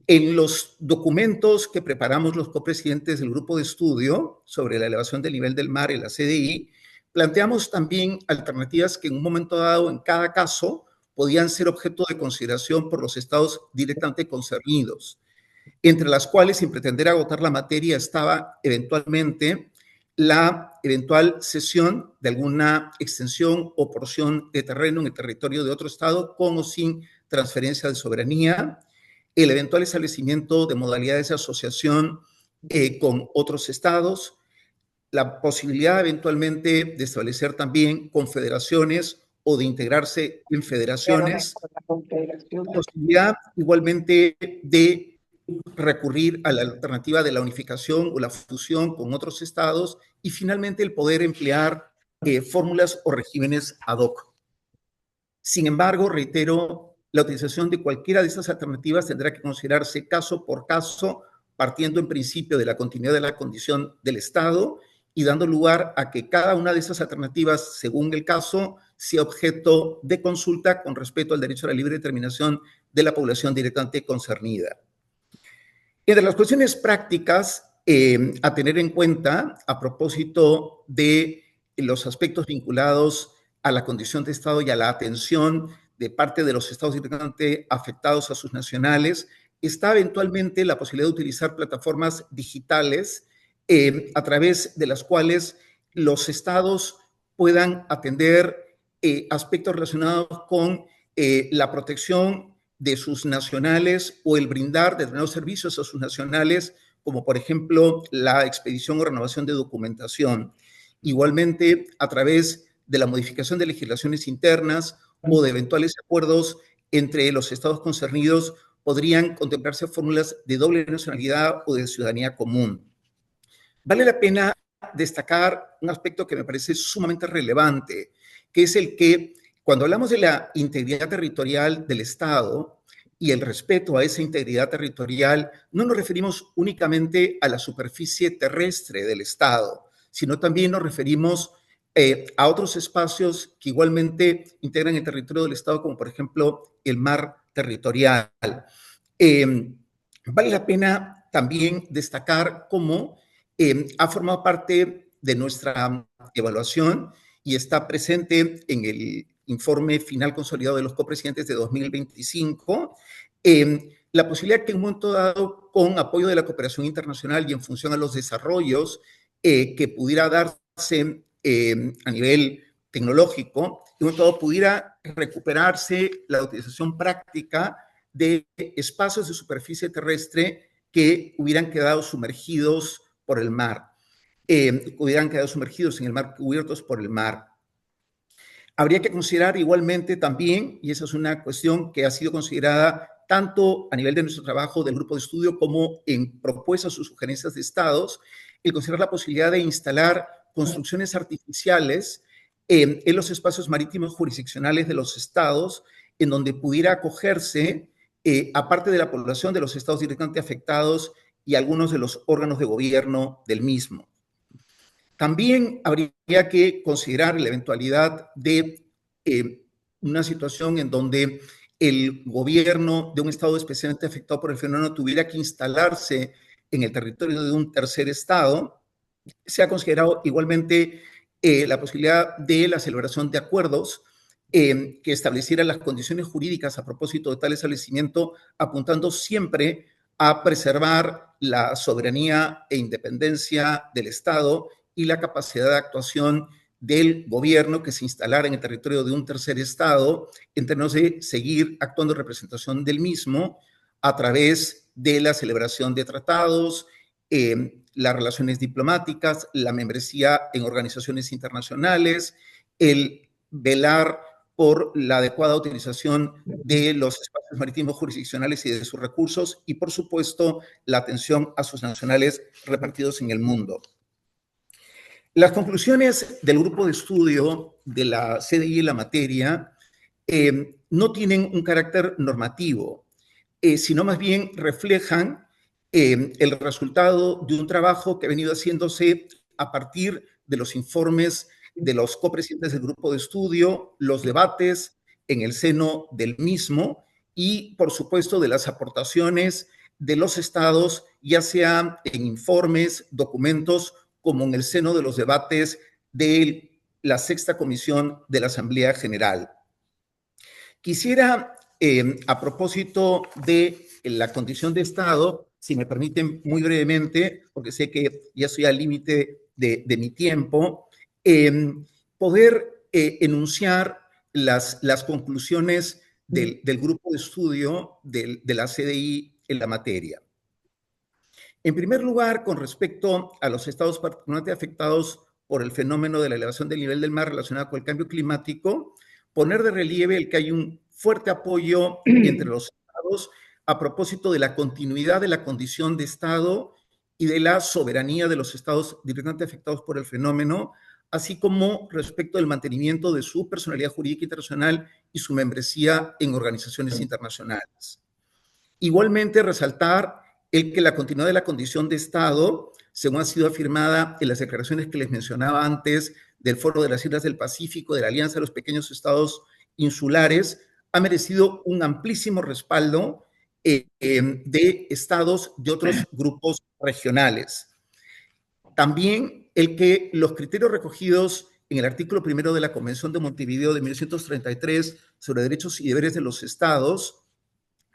en los documentos que preparamos los copresidentes del grupo de estudio sobre la elevación del nivel del mar en la CDI, planteamos también alternativas que en un momento dado, en cada caso, podían ser objeto de consideración por los estados directamente concernidos, entre las cuales, sin pretender agotar la materia, estaba eventualmente la eventual cesión de alguna extensión o porción de terreno en el territorio de otro estado, con o sin transferencia de soberanía, el eventual establecimiento de modalidades de asociación con otros estados, la posibilidad eventualmente de establecer también confederaciones o de integrarse en federaciones, la posibilidad igualmente de recurrir a la alternativa de la unificación o la fusión con otros estados y finalmente el poder emplear fórmulas o regímenes ad hoc. Sin embargo, reitero, la utilización de cualquiera de estas alternativas tendrá que considerarse caso por caso, partiendo en principio de la continuidad de la condición del Estado y dando lugar a que cada una de esas alternativas, según el caso, sea objeto de consulta con respecto al derecho a la libre determinación de la población directamente concernida. Entre las cuestiones prácticas a tener en cuenta a propósito de los aspectos vinculados a la condición de Estado y a la atención de parte de los estados directamente afectados a sus nacionales, está eventualmente la posibilidad de utilizar plataformas digitales a través de las cuales los estados puedan atender aspectos relacionados con la protección de sus nacionales o el brindar determinados servicios a sus nacionales, como por ejemplo la expedición o renovación de documentación. Igualmente, a través de la modificación de legislaciones internas o de eventuales acuerdos entre los estados concernidos, podrían contemplarse fórmulas de doble nacionalidad o de ciudadanía común. Vale la pena destacar un aspecto que me parece sumamente relevante, que es el que cuando hablamos de la integridad territorial del Estado y el respeto a esa integridad territorial, no nos referimos únicamente a la superficie terrestre del Estado, sino también nos referimos a otros espacios que igualmente integran el territorio del Estado, como por ejemplo el mar territorial. Vale la pena también destacar cómo ha formado parte de nuestra evaluación y está presente en el informe final consolidado de los copresidentes de 2025, la posibilidad que en un momento dado, con apoyo de la cooperación internacional y en función a los desarrollos que pudiera darse a nivel tecnológico, en un momento dado pudiera recuperarse la utilización práctica de espacios de superficie terrestre que hubieran quedado sumergidos por el mar, hubieran quedado sumergidos en el mar, cubiertos por el mar. Habría que considerar igualmente también, y esa es una cuestión que ha sido considerada tanto a nivel de nuestro trabajo del grupo de estudio como en propuestas o sugerencias de estados, el considerar la posibilidad de instalar construcciones artificiales en los espacios marítimos jurisdiccionales de los estados, en donde pudiera acogerse, aparte de la población de los estados directamente afectados y algunos de los órganos de gobierno del mismo. También habría que considerar la eventualidad de una situación en donde el gobierno de un estado especialmente afectado por el fenómeno tuviera que instalarse en el territorio de un tercer estado. Se ha considerado igualmente la posibilidad de la celebración de acuerdos que establecieran las condiciones jurídicas a propósito de tal establecimiento, apuntando siempre a preservar la soberanía e independencia del Estado y la capacidad de actuación del gobierno que se instalara en el territorio de un tercer estado en términos de seguir actuando en representación del mismo a través de la celebración de tratados, las relaciones diplomáticas, la membresía en organizaciones internacionales, el velar por la adecuada utilización de los espacios marítimos jurisdiccionales y de sus recursos y, por supuesto, la atención a sus nacionales repartidos en el mundo. Las conclusiones del grupo de estudio de la CDI en la materia no tienen un carácter normativo, sino más bien reflejan el resultado de un trabajo que ha venido haciéndose a partir de los informes de los copresidentes del grupo de estudio, los debates en el seno del mismo y, por supuesto, de las aportaciones de los estados, ya sea en informes, documentos, como en el seno de los debates de la sexta comisión de la Asamblea General. Quisiera, a propósito de la condición de Estado, si me permiten muy brevemente, porque sé que ya estoy al límite de mi tiempo, poder enunciar las conclusiones del grupo de estudio de la CDI en la materia. En primer lugar, con respecto a los estados particularmente afectados por el fenómeno de la elevación del nivel del mar relacionado con el cambio climático, poner de relieve el que hay un fuerte apoyo entre los estados a propósito de la continuidad de la condición de estado y de la soberanía de los estados directamente afectados por el fenómeno, así como respecto del mantenimiento de su personalidad jurídica internacional y su membresía en organizaciones internacionales. Igualmente, resaltar el que la continuidad de la condición de Estado, según ha sido afirmada en las declaraciones que les mencionaba antes del Foro de las Islas del Pacífico, de la Alianza de los Pequeños Estados Insulares, ha merecido un amplísimo respaldo de estados de otros grupos regionales. También el que los criterios recogidos en el artículo primero de la Convención de Montevideo de 1933 sobre derechos y deberes de los estados,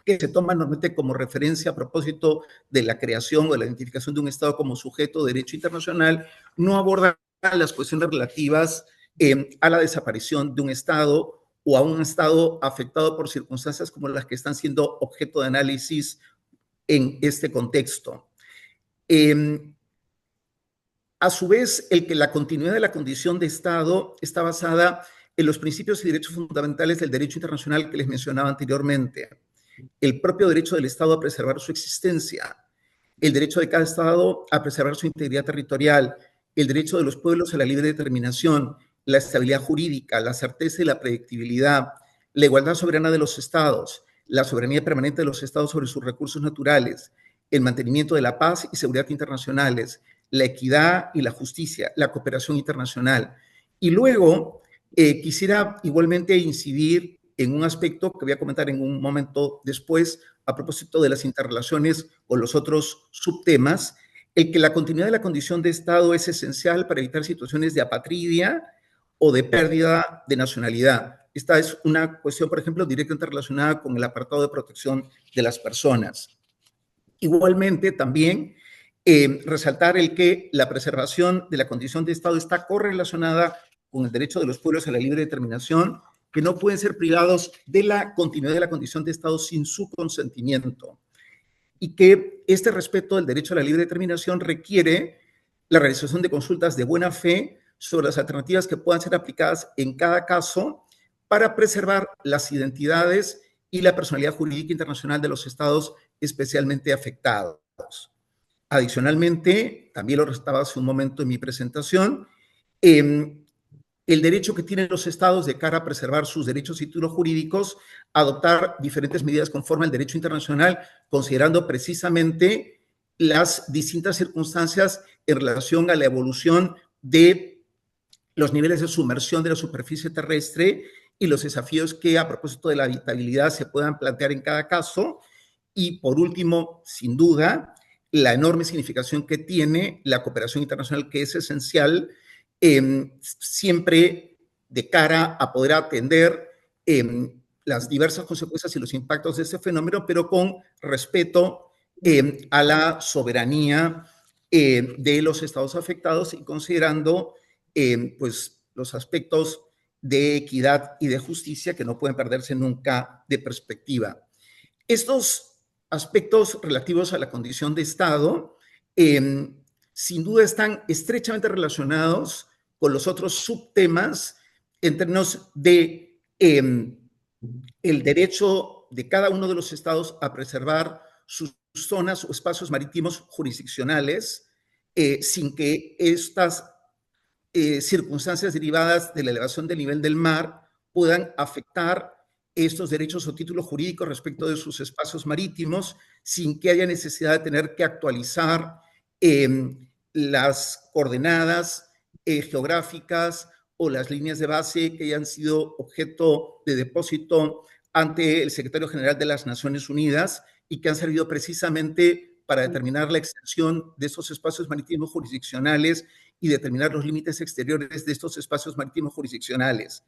que se toman normalmente como referencia a propósito de la creación o de la identificación de un Estado como sujeto de derecho internacional, no abordan las cuestiones relativas a la desaparición de un Estado o a un Estado afectado por circunstancias como las que están siendo objeto de análisis en este contexto. A su vez, el que la continuidad de la condición de Estado está basada en los principios y derechos fundamentales del derecho internacional que les mencionaba anteriormente. El propio derecho del Estado a preservar su existencia, el derecho de cada Estado a preservar su integridad territorial, el derecho de los pueblos a la libre determinación, la estabilidad jurídica, la certeza y la predictibilidad, la igualdad soberana de los Estados, la soberanía permanente de los estados sobre sus recursos naturales, el mantenimiento de la paz y seguridad internacionales, la equidad y la justicia, la cooperación internacional. Y luego quisiera igualmente incidir en un aspecto que voy a comentar en un momento después, a propósito de las interrelaciones con los otros subtemas, el que la continuidad de la condición de Estado es esencial para evitar situaciones de apatridia o de pérdida de nacionalidad. Esta es una cuestión, por ejemplo, directamente relacionada con el apartado de protección de las personas. Igualmente, también resaltar el que la preservación de la condición de Estado está correlacionada con el derecho de los pueblos a la libre determinación, que no pueden ser privados de la continuidad de la condición de Estado sin su consentimiento, y que este respeto del derecho a la libre determinación requiere la realización de consultas de buena fe sobre las alternativas que puedan ser aplicadas en cada caso para preservar las identidades y la personalidad jurídica internacional de los estados especialmente afectados. Adicionalmente, también lo restaba hace un momento en mi presentación, el derecho que tienen los estados de cara a preservar sus derechos y títulos jurídicos, adoptar diferentes medidas conforme al derecho internacional, considerando precisamente las distintas circunstancias en relación a la evolución de los niveles de sumersión de la superficie terrestre y los desafíos que a propósito de la habitabilidad se puedan plantear en cada caso. Y por último, sin duda, la enorme significación que tiene la cooperación internacional, que es esencial siempre de cara a poder atender las diversas consecuencias y los impactos de este fenómeno, pero con respeto a la soberanía de los estados afectados y considerando pues, los aspectos de equidad y de justicia que no pueden perderse nunca de perspectiva. Estos aspectos relativos a la condición de Estado sin duda están estrechamente relacionados con los otros subtemas en términos de el derecho de cada uno de los estados a preservar sus zonas o espacios marítimos jurisdiccionales sin que estas circunstancias derivadas de la elevación del nivel del mar puedan afectar estos derechos o títulos jurídicos respecto de sus espacios marítimos sin que haya necesidad de tener que actualizar las coordenadas geográficas o las líneas de base que hayan sido objeto de depósito ante el Secretario General de las Naciones Unidas y que han servido precisamente para determinar la extensión de estos espacios marítimos jurisdiccionales y determinar los límites exteriores de estos espacios marítimos jurisdiccionales.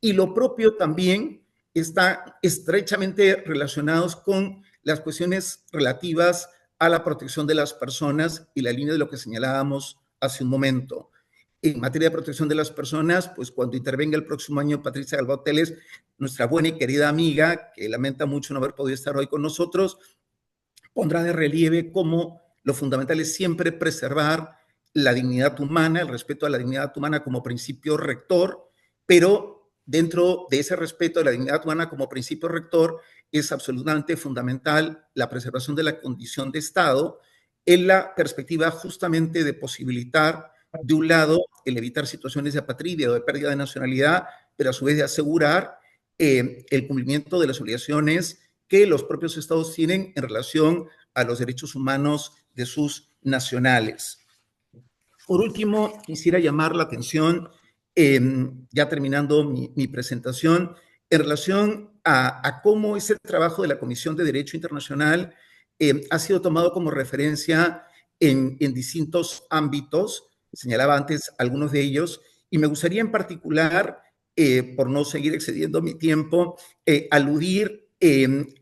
Y lo propio también está estrechamente relacionados con las cuestiones relativas a la protección de las personas y la línea de lo que señalábamos hace un momento. En materia de protección de las personas, pues cuando intervenga el próximo año Patricia Galbao Teles, nuestra buena y querida amiga, que lamenta mucho no haber podido estar hoy con nosotros, pondrá de relieve cómo lo fundamental es siempre preservar la dignidad humana, el respeto a la dignidad humana como principio rector, pero dentro de ese respeto a la dignidad humana como principio rector es absolutamente fundamental la preservación de la condición de Estado en la perspectiva justamente de posibilitar, de un lado, el evitar situaciones de apatridia o de pérdida de nacionalidad, pero a su vez de asegurar el cumplimiento de las obligaciones que los propios estados tienen en relación a los derechos humanos de sus nacionales. Por último, quisiera llamar la atención, ya terminando mi presentación, en relación a cómo ese trabajo de la Comisión de Derecho Internacional ha sido tomado como referencia en distintos ámbitos. Señalaba antes algunos de ellos, y me gustaría en particular, por no seguir excediendo mi tiempo, aludir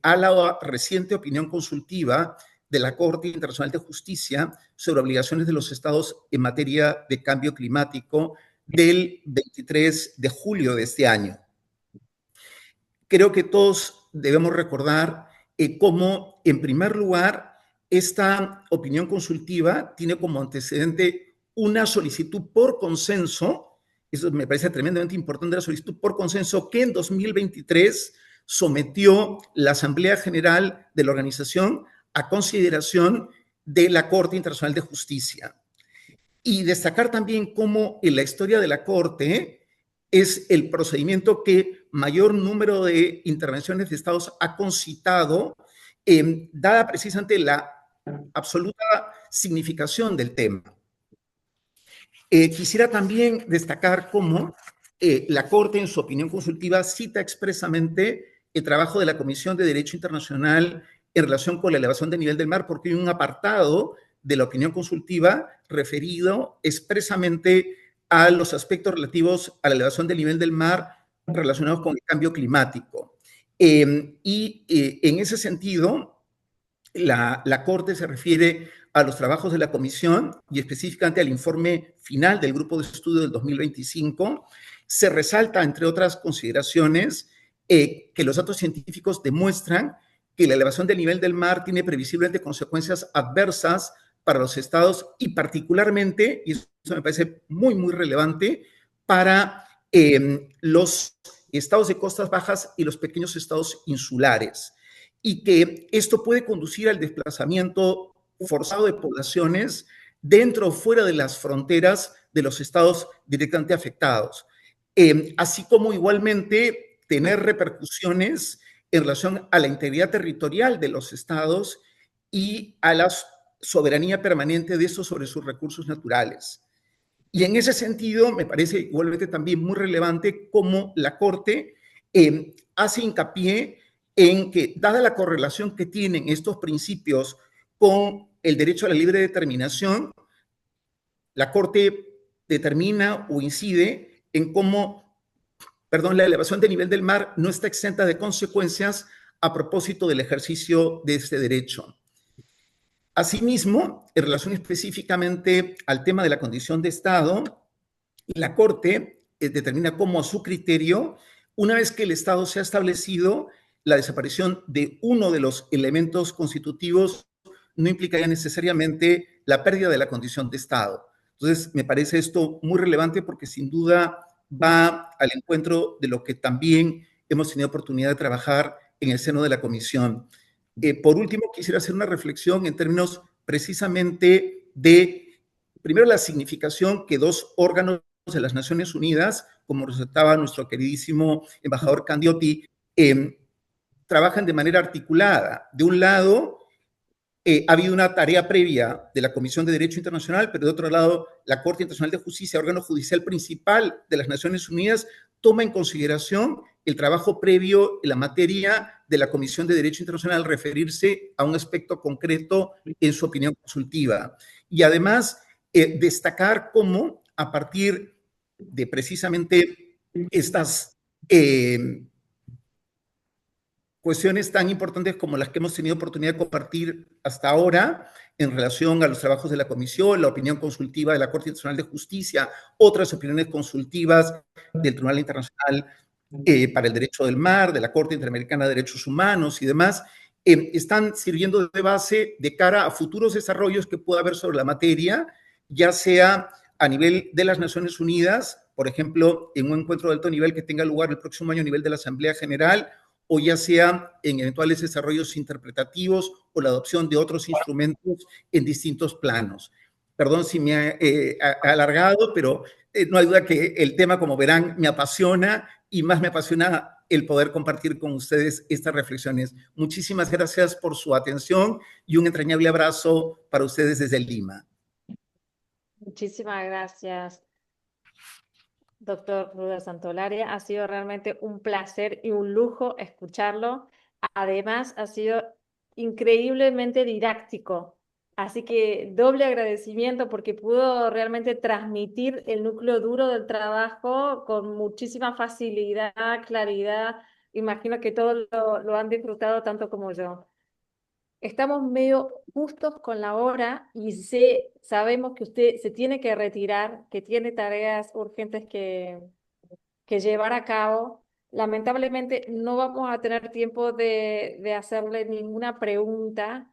a la reciente opinión consultiva de la Corte Internacional de Justicia sobre obligaciones de los estados en materia de cambio climático del 23 de julio de este año. Creo que todos debemos recordar cómo, en primer lugar, esta opinión consultiva tiene como antecedente una solicitud por consenso, eso me parece tremendamente importante, la solicitud por consenso que en 2023 sometió la Asamblea General de la organización a consideración de la Corte Internacional de Justicia. Y destacar también cómo en la historia de la Corte es el procedimiento que mayor número de intervenciones de estados ha concitado, dada precisamente la absoluta significación del tema. Quisiera también destacar cómo la Corte, en su opinión consultiva, cita expresamente el trabajo de la Comisión de Derecho Internacional en relación con la elevación del nivel del mar, porque hay un apartado de la opinión consultiva referido expresamente a los aspectos relativos a la elevación del nivel del mar relacionados con el cambio climático. En ese sentido, la Corte se refiere a los trabajos de la Comisión y específicamente al informe final del Grupo de Estudio del 2025. Se resalta, entre otras consideraciones, que los datos científicos demuestran que la elevación del nivel del mar tiene previsiblemente consecuencias adversas para los estados y particularmente, y eso me parece muy, muy relevante, para los estados de costas bajas y los pequeños estados insulares, y que esto puede conducir al desplazamiento forzado de poblaciones dentro o fuera de las fronteras de los estados directamente afectados, así como igualmente tener repercusiones en relación a la integridad territorial de los estados y a la soberanía permanente de estos sobre sus recursos naturales. Y en ese sentido, me parece igualmente también muy relevante cómo la Corte hace hincapié en que, dada la correlación que tienen estos principios con el derecho a la libre determinación, la Corte determina o incide en cómo, la elevación del nivel del mar no está exenta de consecuencias a propósito del ejercicio de este derecho. Asimismo, en relación específicamente al tema de la condición de Estado, la Corte determina cómo, a su criterio, una vez que el Estado se ha establecido, la desaparición de uno de los elementos constitutivos no implicaría necesariamente la pérdida de la condición de Estado. Entonces, me parece esto muy relevante porque sin duda va al encuentro de lo que también hemos tenido oportunidad de trabajar en el seno de la Comisión. Por último, quisiera hacer una reflexión en términos precisamente de, primero, la significación que dos órganos de las Naciones Unidas, como resaltaba nuestro queridísimo embajador Candioti, trabajan de manera articulada. De un lado, ha habido una tarea previa de la Comisión de Derecho Internacional, pero de otro lado, la Corte Internacional de Justicia, órgano judicial principal de las Naciones Unidas, toma en consideración el trabajo previo en la materia de la Comisión de Derecho Internacional al referirse a un aspecto concreto en su opinión consultiva. Y además, destacar cómo, a partir de precisamente estas cuestiones tan importantes como las que hemos tenido oportunidad de compartir hasta ahora en relación a los trabajos de la Comisión, la opinión consultiva de la Corte Internacional de Justicia, otras opiniones consultivas del Tribunal Internacional para el Derecho del Mar, de la Corte Interamericana de Derechos Humanos y demás, están sirviendo de base de cara a futuros desarrollos que pueda haber sobre la materia, ya sea a nivel de las Naciones Unidas, por ejemplo, en un encuentro de alto nivel que tenga lugar el próximo año a nivel de la Asamblea General, o ya sea en eventuales desarrollos interpretativos o la adopción de otros instrumentos en distintos planos. Perdón si me he alargado, pero no hay duda que el tema, como verán, me apasiona y más me apasiona el poder compartir con ustedes estas reflexiones. Muchísimas gracias por su atención y un entrañable abrazo para ustedes desde Lima. Muchísimas gracias, doctor Rudolf Santolaria. Ha sido realmente un placer y un lujo escucharlo. Además, ha sido increíblemente didáctico. Así que doble agradecimiento porque pudo realmente transmitir el núcleo duro del trabajo con muchísima facilidad, claridad. Imagino que todos lo han disfrutado tanto como yo. Estamos medio justos con la hora y sabemos que usted se tiene que retirar, que tiene tareas urgentes que llevar a cabo. Lamentablemente no vamos a tener tiempo de hacerle ninguna pregunta.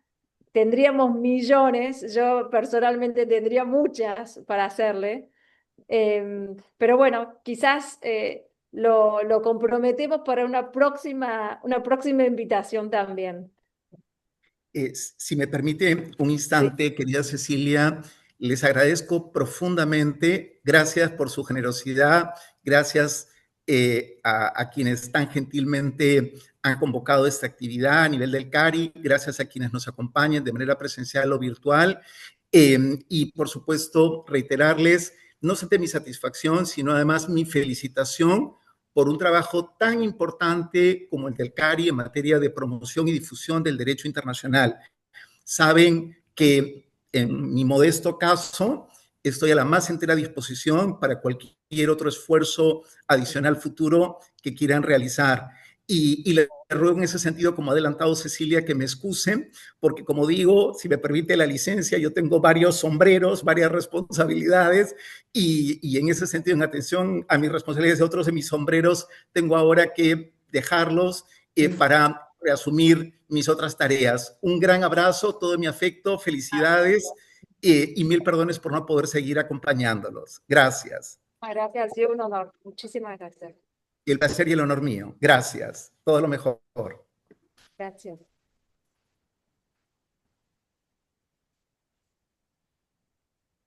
Tendríamos millones, yo personalmente tendría muchas para hacerle, pero bueno, quizás lo comprometemos para una próxima invitación también. Si me permite un instante, sí, querida Cecilia, les agradezco profundamente. Gracias por su generosidad, gracias a quienes tan gentilmente han convocado esta actividad a nivel del CARI, gracias a quienes nos acompañan de manera presencial o virtual, y por supuesto reiterarles no solamente mi satisfacción, sino además mi felicitación por un trabajo tan importante como el del CARI en materia de promoción y difusión del derecho internacional. Saben que en mi modesto caso estoy a la más entera disposición para cualquier otro esfuerzo adicional futuro que quieran realizar. Y le ruego en ese sentido, como ha adelantado Cecilia, que me excusen, porque como digo, si me permite la licencia, yo tengo varios sombreros, varias responsabilidades, y en ese sentido, en atención a mis responsabilidades de otros de mis sombreros, tengo ahora que dejarlos para reasumir mis otras tareas. Un gran abrazo, todo mi afecto, felicidades y mil perdones por no poder seguir acompañándolos. Gracias. Gracias, ha sido un honor. Muchísimas gracias. Y el placer y el honor mío. Gracias. Todo lo mejor. Gracias.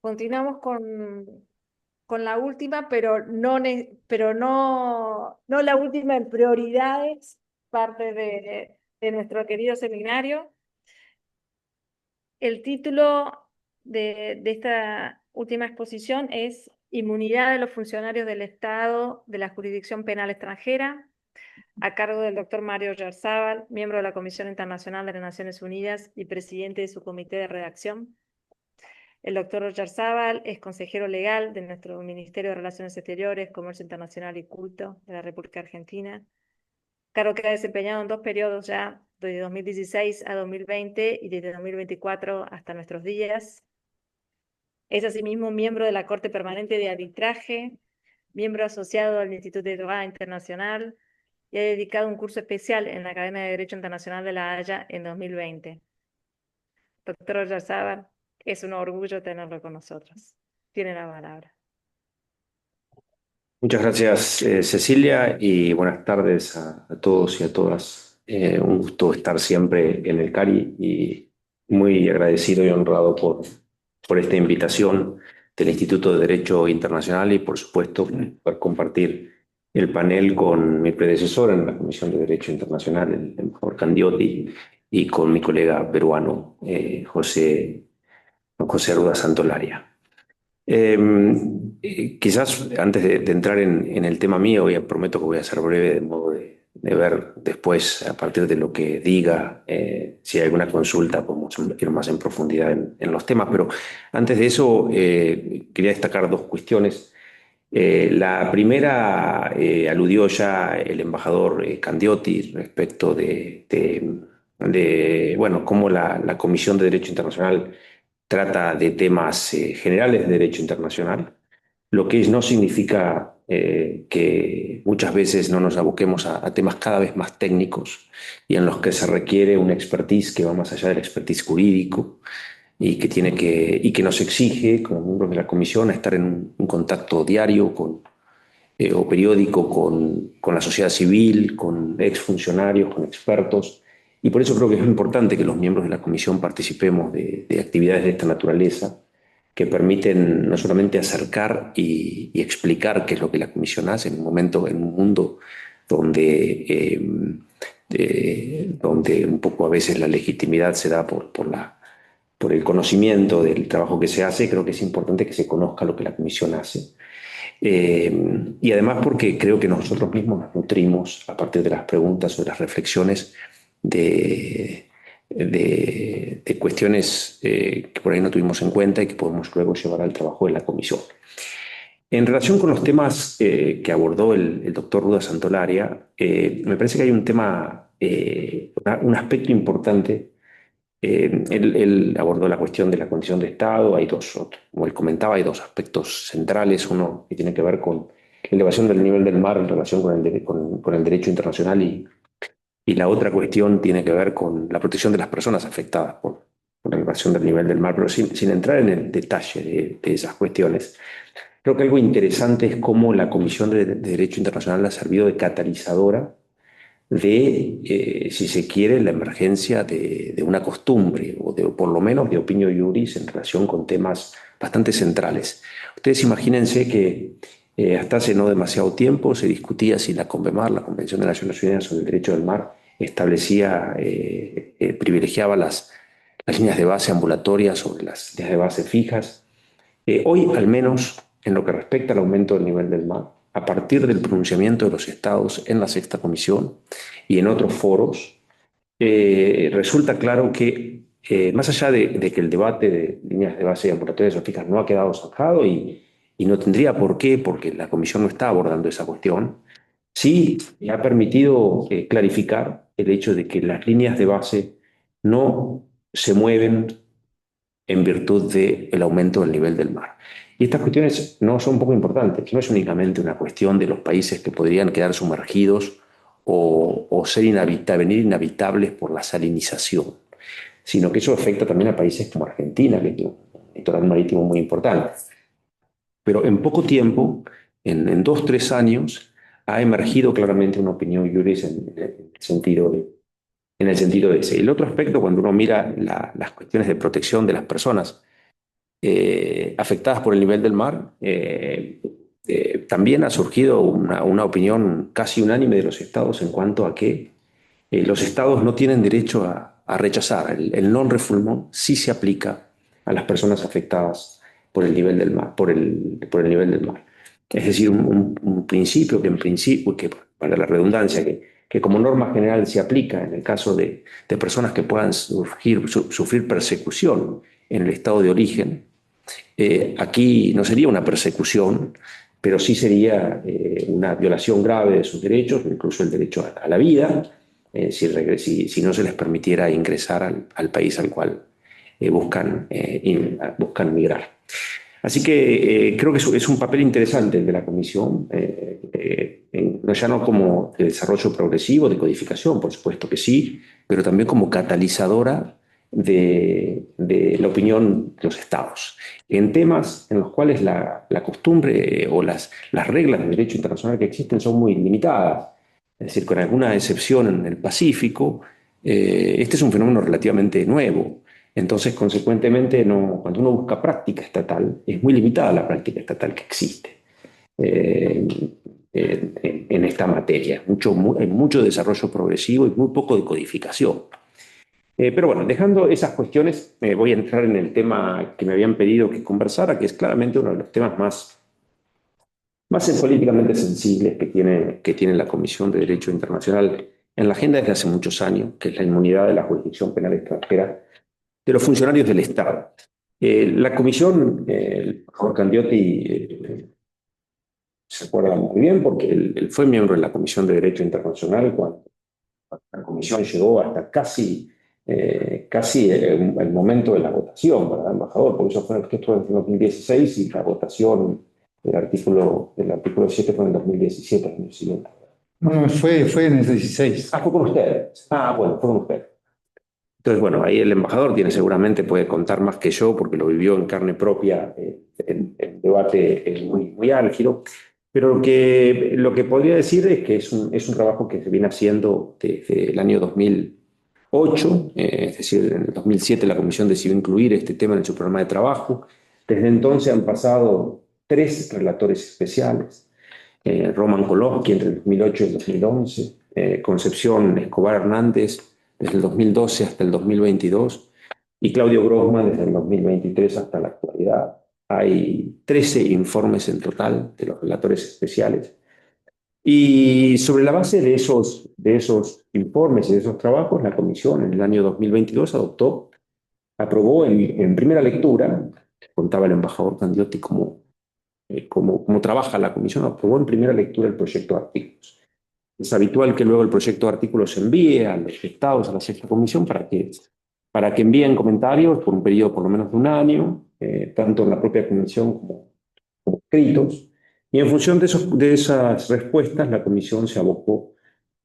Continuamos con la última, pero no la última en prioridades, parte de nuestro querido seminario. El título de esta última exposición es Inmunidad de los funcionarios del Estado de la Jurisdicción Penal Extranjera, a cargo del doctor Mario Oyarzábal, miembro de la Comisión Internacional de las Naciones Unidas y presidente de su comité de redacción. El doctor Oyarzábal es consejero legal de nuestro Ministerio de Relaciones Exteriores, Comercio Internacional y Culto de la República Argentina, cargo que ha desempeñado en 2 periodos ya, de 2016 a 2020 y desde 2024 hasta nuestros días. Es asimismo miembro de la Corte Permanente de Arbitraje, miembro asociado al Instituto de Droit Internacional y ha dedicado un curso especial en la Academia de Derecho Internacional de La Haya en 2020. Doctor Oyarzábal, es un orgullo tenerlo con nosotros. Tiene la palabra. Muchas gracias, Cecilia, y buenas tardes a todos y a todas. Un gusto estar siempre en el CARI y muy agradecido y honrado por esta invitación del Instituto de Derecho Internacional y, por supuesto, poder compartir el panel con mi predecesor en la Comisión de Derecho Internacional, el embajador Candioti, y con mi colega peruano, José Arruda Santolaria. Quizás antes de entrar en el tema mío, ya prometo que voy a ser breve de modo de ver después, a partir de lo que diga, si hay alguna consulta, podemos ir más en profundidad en los temas, pero antes de eso quería destacar 2 cuestiones. La primera aludió ya el embajador Candioti respecto de bueno, cómo la Comisión de Derecho Internacional trata de temas generales de derecho internacional, lo que no significa que muchas veces no nos aboquemos a temas cada vez más técnicos y en los que se requiere una expertise que va más allá del expertise jurídico y que nos exige, como miembros de la Comisión, a estar en un contacto diario o periódico con la sociedad civil, con exfuncionarios, con expertos. Y por eso creo que es importante que los miembros de la Comisión participemos de actividades de esta naturaleza que permiten no solamente acercar y explicar qué es lo que la Comisión hace en un mundo donde un poco a veces la legitimidad se da por el conocimiento del trabajo que se hace. Creo que es importante que se conozca lo que la Comisión hace. Y además porque creo que nosotros mismos nos nutrimos a partir de las preguntas o de las reflexiones de cuestiones que por ahí no tuvimos en cuenta y que podemos luego llevar al trabajo de la comisión. En relación con los temas que abordó el doctor Ruda Santolaria, me parece que hay un tema, un aspecto importante. Él abordó la cuestión de la condición de Estado. Hay como él comentaba, hay 2 aspectos centrales. Uno que tiene que ver con la elevación del nivel del mar en relación con el derecho internacional y la otra cuestión tiene que ver con la protección de las personas afectadas por la elevación del nivel del mar, pero sin entrar en el detalle de esas cuestiones. Creo que algo interesante es cómo la Comisión de Derecho Internacional ha servido de catalizadora si se quiere, la emergencia de una costumbre, o por lo menos de opinio iuris en relación con temas bastante centrales. Ustedes imagínense que Hasta hace no demasiado tiempo se discutía si la CONVEMAR, la Convención de Naciones Unidas sobre el Derecho del Mar, privilegiaba las líneas de base ambulatorias sobre las líneas de base fijas. Hoy, al menos en lo que respecta al aumento del nivel del mar, a partir del pronunciamiento de los estados en la Sexta Comisión y en otros foros, resulta claro que más allá de que el debate de líneas de base ambulatorias o fijas no ha quedado zanjado y no tendría por qué, porque la Comisión no está abordando esa cuestión, sí ha permitido clarificar el hecho de que las líneas de base no se mueven en virtud del aumento del nivel del mar. Y estas cuestiones no son poco importantes, no es únicamente una cuestión de los países que podrían quedar sumergidos o venir inhabitables por la salinización, sino que eso afecta también a países como Argentina, que tiene un litoral marítimo muy importante. Pero en poco tiempo, en 2 o 3 años, ha emergido claramente una opinión juris en el sentido de ese. El otro aspecto, cuando uno mira las cuestiones de protección de las personas afectadas por el nivel del mar, también ha surgido una opinión casi unánime de los estados en cuanto a que los estados no tienen derecho a rechazar. El non-refoulement sí se aplica a las personas afectadas por el nivel del mar, por el nivel del mar. Es decir, un principio que para la redundancia, que como norma general se aplica en el caso de personas que puedan sufrir persecución en el estado de origen. Aquí no sería una persecución, pero sí sería una violación grave de sus derechos, incluso el derecho a la vida, si no se les permitiera ingresar al país al cual buscan migrar. Así que creo que es un papel interesante el de la Comisión, ya no como de desarrollo progresivo, de codificación, por supuesto que sí, pero también como catalizadora de la opinión de los estados, en temas en los cuales la costumbre o las reglas de derecho internacional que existen son muy limitadas. Es decir, con alguna excepción en el Pacífico, este es un fenómeno relativamente nuevo. Entonces, consecuentemente, cuando uno busca práctica estatal, es muy limitada la práctica estatal que existe en esta materia. Hay mucho desarrollo progresivo y muy poco de codificación. Pero bueno, dejando esas cuestiones, voy a entrar en el tema que me habían pedido que conversara, que es claramente uno de los temas más políticamente sensibles que tiene la Comisión de Derecho Internacional en la agenda desde hace muchos años, que es la inmunidad de la jurisdicción penal extranjera de los funcionarios del Estado. La Comisión, Jorge Candioti se acuerda muy bien porque él fue miembro de la Comisión de Derecho Internacional cuando la Comisión llegó hasta casi el momento de la votación, ¿verdad, embajador? Porque eso fue en 2016 y la votación del artículo 7 fue en 2017, año siguiente. No, fue en el 16. Fue con usted. Bueno, fue con usted. Entonces, bueno, ahí el embajador puede contar más que yo porque lo vivió en carne propia, el debate muy álgido. Pero lo que podría decir es que es un trabajo que se viene haciendo desde el año 2008, es decir, en el 2007 la Comisión decidió incluir este tema en su programa de trabajo. Desde entonces han pasado 3 relatores especiales, Roman Kolowski entre el 2008 y el 2011, Concepción Escobar Hernández desde el 2012 hasta el 2022 y Claudio Grossman desde el 2023 hasta la actualidad. Hay 13 informes en total de los relatores especiales. Y sobre la base de esos informes y de esos trabajos, la Comisión en el año 2022 aprobó en primera lectura, contaba el embajador Candioti cómo trabaja la Comisión, aprobó en primera lectura el proyecto de artículos. Es habitual que luego el proyecto de artículos se envíe a los estados, a la Sexta Comisión, para que envíen comentarios por un periodo por lo menos de un año, tanto en la propia Comisión como escritos. Y en función de esas respuestas, la Comisión se abocó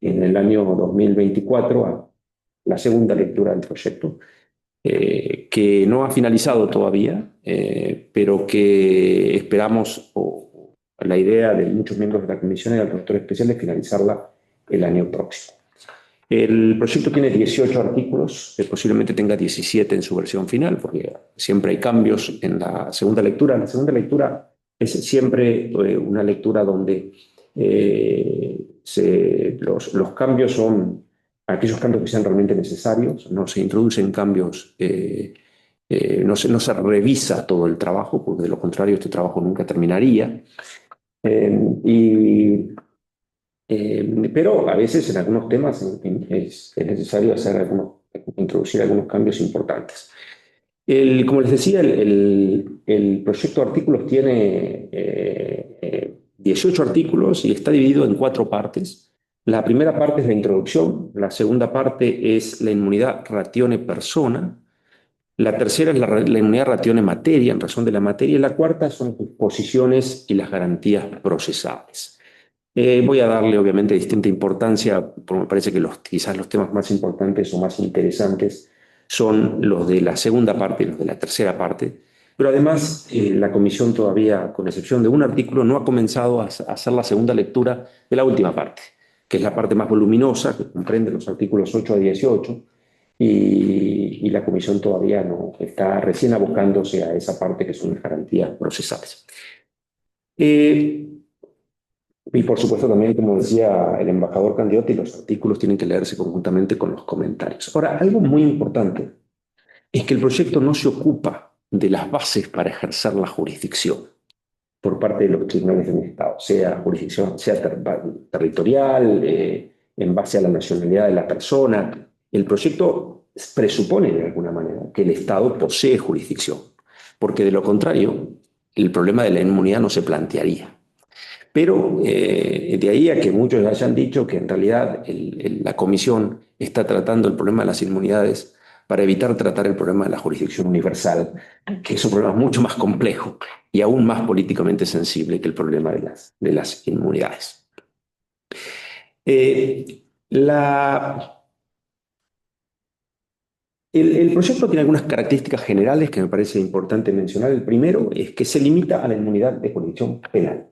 en el año 2024 a la segunda lectura del proyecto, que no ha finalizado todavía, pero que esperamos, la idea de muchos miembros de la Comisión y del relator especial es finalizarla el año próximo. El proyecto tiene 18 artículos, posiblemente tenga 17 en su versión final, porque siempre hay cambios en la segunda lectura. La segunda lectura Es siempre una lectura donde los cambios son aquellos cambios que sean realmente necesarios, no se introducen cambios, no se revisa todo el trabajo, porque de lo contrario este trabajo nunca terminaría. Pero a veces en algunos temas es necesario introducir algunos cambios importantes. Como les decía, el proyecto de artículos tiene 18 artículos y está dividido en 4 partes. La primera parte es la introducción, la segunda parte es la inmunidad ratione persona, la tercera es la inmunidad ratione materia, en razón de la materia, y la cuarta son las disposiciones y las garantías procesales. Voy a darle obviamente distinta importancia, porque me parece que quizás los temas más importantes o más interesantes son los de la segunda parte y los de la tercera parte, pero además la comisión todavía, con excepción de un artículo, no ha comenzado a hacer la segunda lectura de la última parte, que es la parte más voluminosa, que comprende los artículos 8 a 18, y la comisión todavía no está recién abocándose a esa parte que son las garantías procesales. Y por supuesto también, como decía el embajador Candioti, los artículos tienen que leerse conjuntamente con los comentarios. Ahora, algo muy importante es que el proyecto no se ocupa de las bases para ejercer la jurisdicción por parte de los tribunales de un Estado, sea jurisdicción, sea territorial, en base a la nacionalidad de la persona. El proyecto presupone de alguna manera que el Estado posee jurisdicción, porque de lo contrario, el problema de la inmunidad no se plantearía. Pero de ahí a que muchos hayan dicho que en realidad la comisión está tratando el problema de las inmunidades para evitar tratar el problema de la jurisdicción universal, que es un problema mucho más complejo y aún más políticamente sensible que el problema de las inmunidades. El proyecto tiene algunas características generales que me parece importante mencionar. El primero es que se limita a la inmunidad de jurisdicción penal.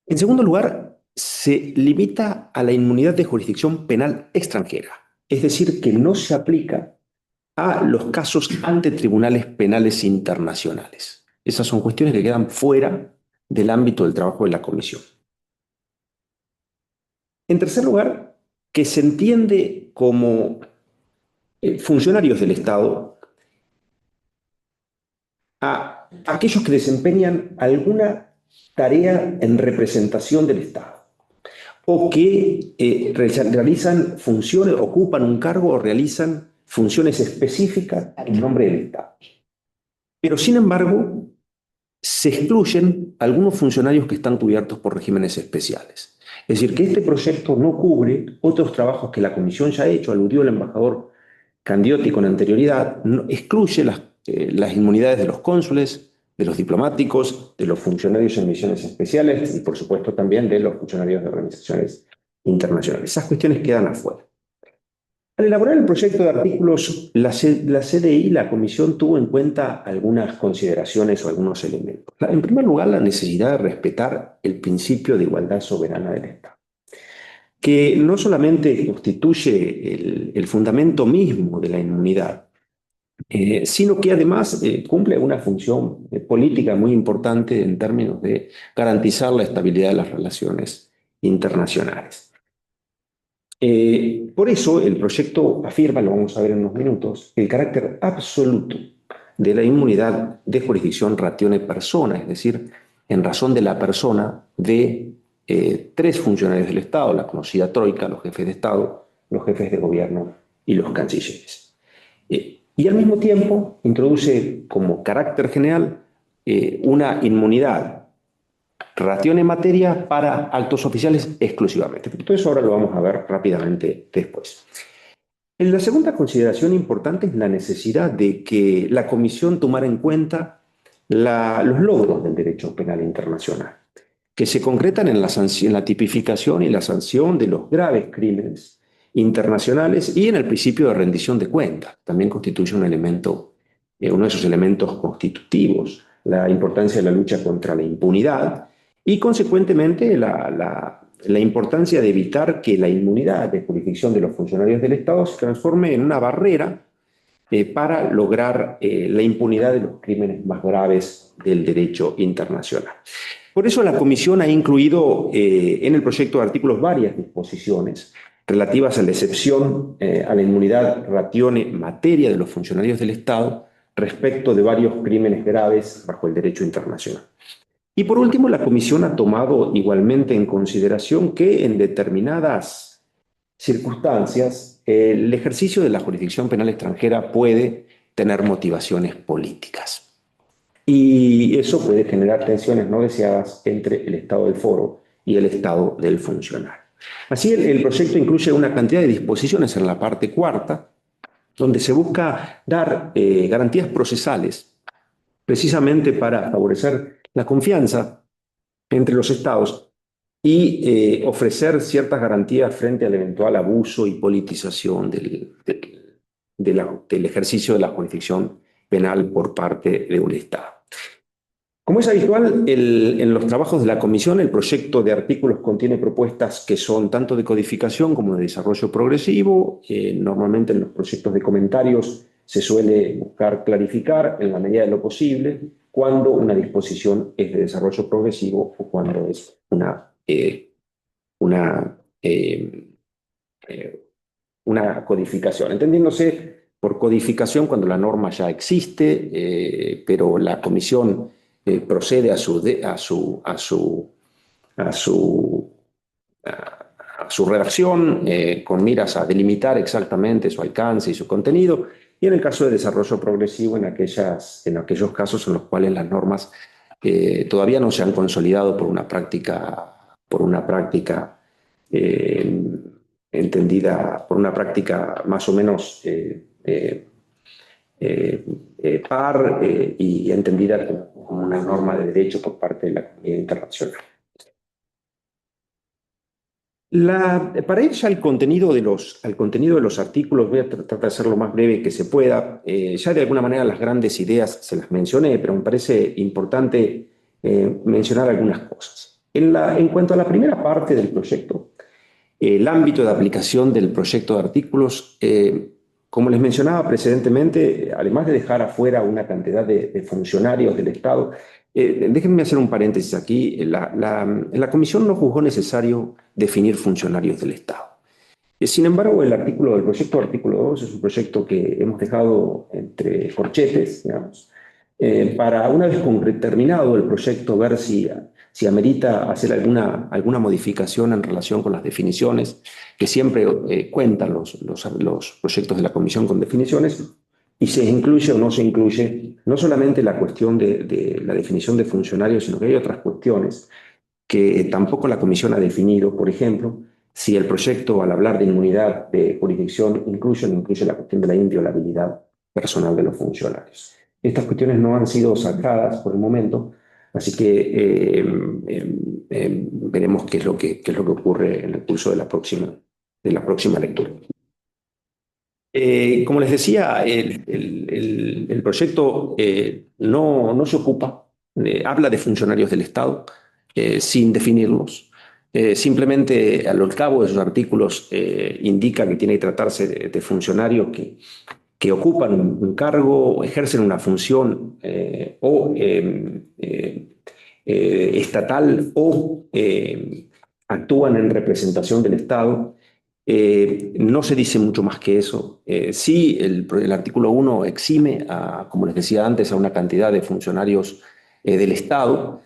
En segundo lugar, se limita a la inmunidad de jurisdicción penal extranjera, es decir, que no se aplica a los casos ante tribunales penales internacionales. Esas son cuestiones que quedan fuera del ámbito del trabajo de la comisión. En tercer lugar, que se entiende como funcionarios del Estado a aquellos que desempeñan alguna tarea en representación del Estado o que realizan funciones, ocupan un cargo o realizan funciones específicas en nombre del Estado. Pero sin embargo, se excluyen algunos funcionarios que están cubiertos por regímenes especiales. Es decir, que este proyecto no cubre otros trabajos que la Comisión ya ha hecho, aludió el embajador Candioti con anterioridad, excluye las inmunidades de los cónsules, de los diplomáticos, de los funcionarios en misiones especiales y, por supuesto, también de los funcionarios de organizaciones internacionales. Esas cuestiones quedan afuera. Al elaborar el proyecto de artículos, la CDI, la Comisión, tuvo en cuenta algunas consideraciones o algunos elementos. En primer lugar, la necesidad de respetar el principio de igualdad soberana del Estado, que no solamente constituye el fundamento mismo de la inmunidad, sino que además cumple una función política muy importante en términos de garantizar la estabilidad de las relaciones internacionales. Por eso el proyecto afirma, lo vamos a ver en unos minutos, el carácter absoluto de la inmunidad de jurisdicción ratione persona, es decir, en razón de la persona de 3 funcionarios del Estado, la conocida troika, los jefes de Estado, los jefes de gobierno y los cancilleres. Y al mismo tiempo introduce como carácter general una inmunidad ratione materia para actos oficiales exclusivamente. Todo eso ahora lo vamos a ver rápidamente después. La segunda consideración importante es la necesidad de que la Comisión tomara en cuenta los logros del derecho penal internacional, que se concretan en la tipificación y la sanción de los graves crímenes internacionales y en el principio de rendición de cuentas. También constituye un elemento, uno de esos elementos constitutivos, la importancia de la lucha contra la impunidad y, consecuentemente, la importancia de evitar que la inmunidad de jurisdicción de los funcionarios del Estado se transforme en una barrera para lograr la impunidad de los crímenes más graves del derecho internacional. Por eso la Comisión ha incluido en el proyecto de artículos varias disposiciones relativas a la excepción a la inmunidad ratione materia de los funcionarios del Estado respecto de varios crímenes graves bajo el derecho internacional. Y por último, la Comisión ha tomado igualmente en consideración que en determinadas circunstancias el ejercicio de la jurisdicción penal extranjera puede tener motivaciones políticas. Y eso puede generar tensiones no deseadas entre el Estado del foro y el Estado del funcionario. Así, el proyecto incluye una cantidad de disposiciones en la parte cuarta, donde se busca dar garantías procesales, precisamente para favorecer la confianza entre los Estados y ofrecer ciertas garantías frente al eventual abuso y politización del ejercicio de la jurisdicción penal por parte de un Estado. Como es habitual, en los trabajos de la Comisión, el proyecto de artículos contiene propuestas que son tanto de codificación como de desarrollo progresivo. Normalmente en los proyectos de comentarios se suele buscar clarificar en la medida de lo posible cuando una disposición es de desarrollo progresivo o cuando es una codificación, entendiéndose por codificación cuando la norma ya existe, pero la Comisión procede a su redacción con miras a delimitar exactamente su alcance y su contenido, y en el caso de desarrollo progresivo en aquellos casos en los cuales las normas todavía no se han consolidado por una práctica entendida, por una práctica más o menos par y entendida como una norma de derecho por parte de la comunidad internacional. Para ir ya al contenido de los artículos, voy a tratar de hacer lo más breve que se pueda. Ya de alguna manera las grandes ideas se las mencioné, pero me parece importante mencionar algunas cosas. En cuanto a la primera parte del proyecto, el ámbito de aplicación del proyecto de artículos, como les mencionaba precedentemente, además de dejar afuera una cantidad de funcionarios del Estado, déjenme hacer un paréntesis aquí. La Comisión no juzgó necesario definir funcionarios del Estado. Sin embargo, el proyecto artículo 2 es un proyecto que hemos dejado entre corchetes, digamos, para una vez terminado el proyecto ver si amerita hacer alguna modificación en relación con las definiciones, que siempre cuentan los proyectos de la Comisión con definiciones, y se incluye o no se incluye no solamente la cuestión de la definición de funcionarios, sino que hay otras cuestiones que tampoco la Comisión ha definido. Por ejemplo, si el proyecto, al hablar de inmunidad de jurisdicción, incluye o no incluye la cuestión de la inviolabilidad personal de los funcionarios. Estas cuestiones no han sido sacadas por el momento, así que veremos qué es lo que ocurre en el curso de la próxima lectura. Como les decía, el proyecto no se ocupa, habla de funcionarios del Estado sin definirlos. Simplemente al cabo de sus artículos indica que tiene que tratarse de funcionarios que ocupan un cargo, ejercen una función estatal o actúan en representación del Estado. No se dice mucho más que eso. Sí, el artículo 1 exime, como les decía antes, a una cantidad de funcionarios del Estado,